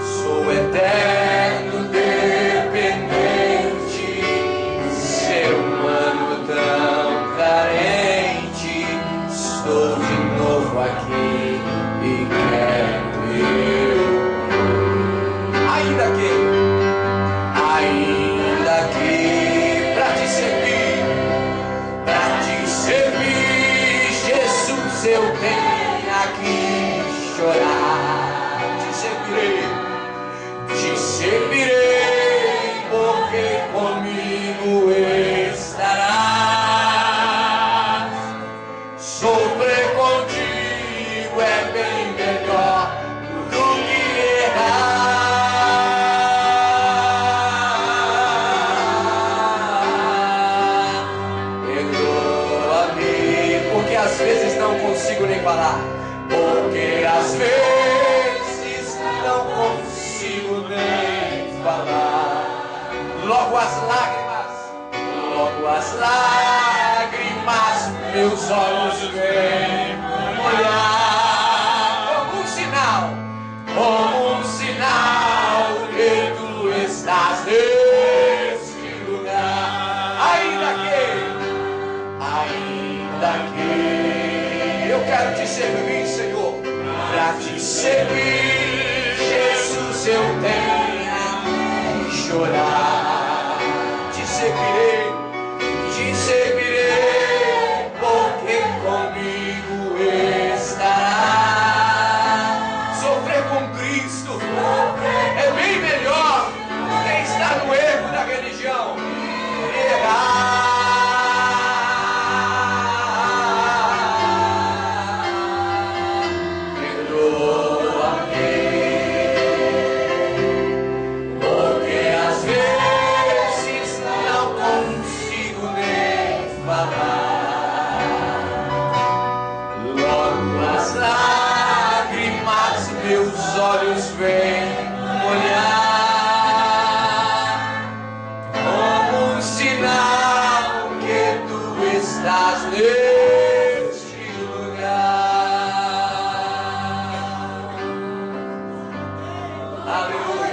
Sou eterno dependente, ser humano tão carente. Estou de novo aqui e quero eu. Ainda que pra te servir, Jesus, eu tenha que chorar. Te servirei, porque comigo estarás. Sofrer contigo é bem melhor do que errar. Perdoa-me, porque às vezes não consigo nem falar. Porque às vezes não consigo nem falar. Logo as lágrimas, meus olhos vêm molhar. Como um sinal que Tu estás neste lugar. Ainda que eu quero te servir, Senhor, pra te servir, Jesus, eu tenho que chorar. Te servirei, porque comigo estará. Sofrer com Cristo é bem melhor do que estar no erro da religião. Perdoa-me, porque às vezes não consigo nem falar. Logo as lágrimas, meus olhos vêm molhar. Como um sinal que Tu estás estás neste lugar. Aleluia.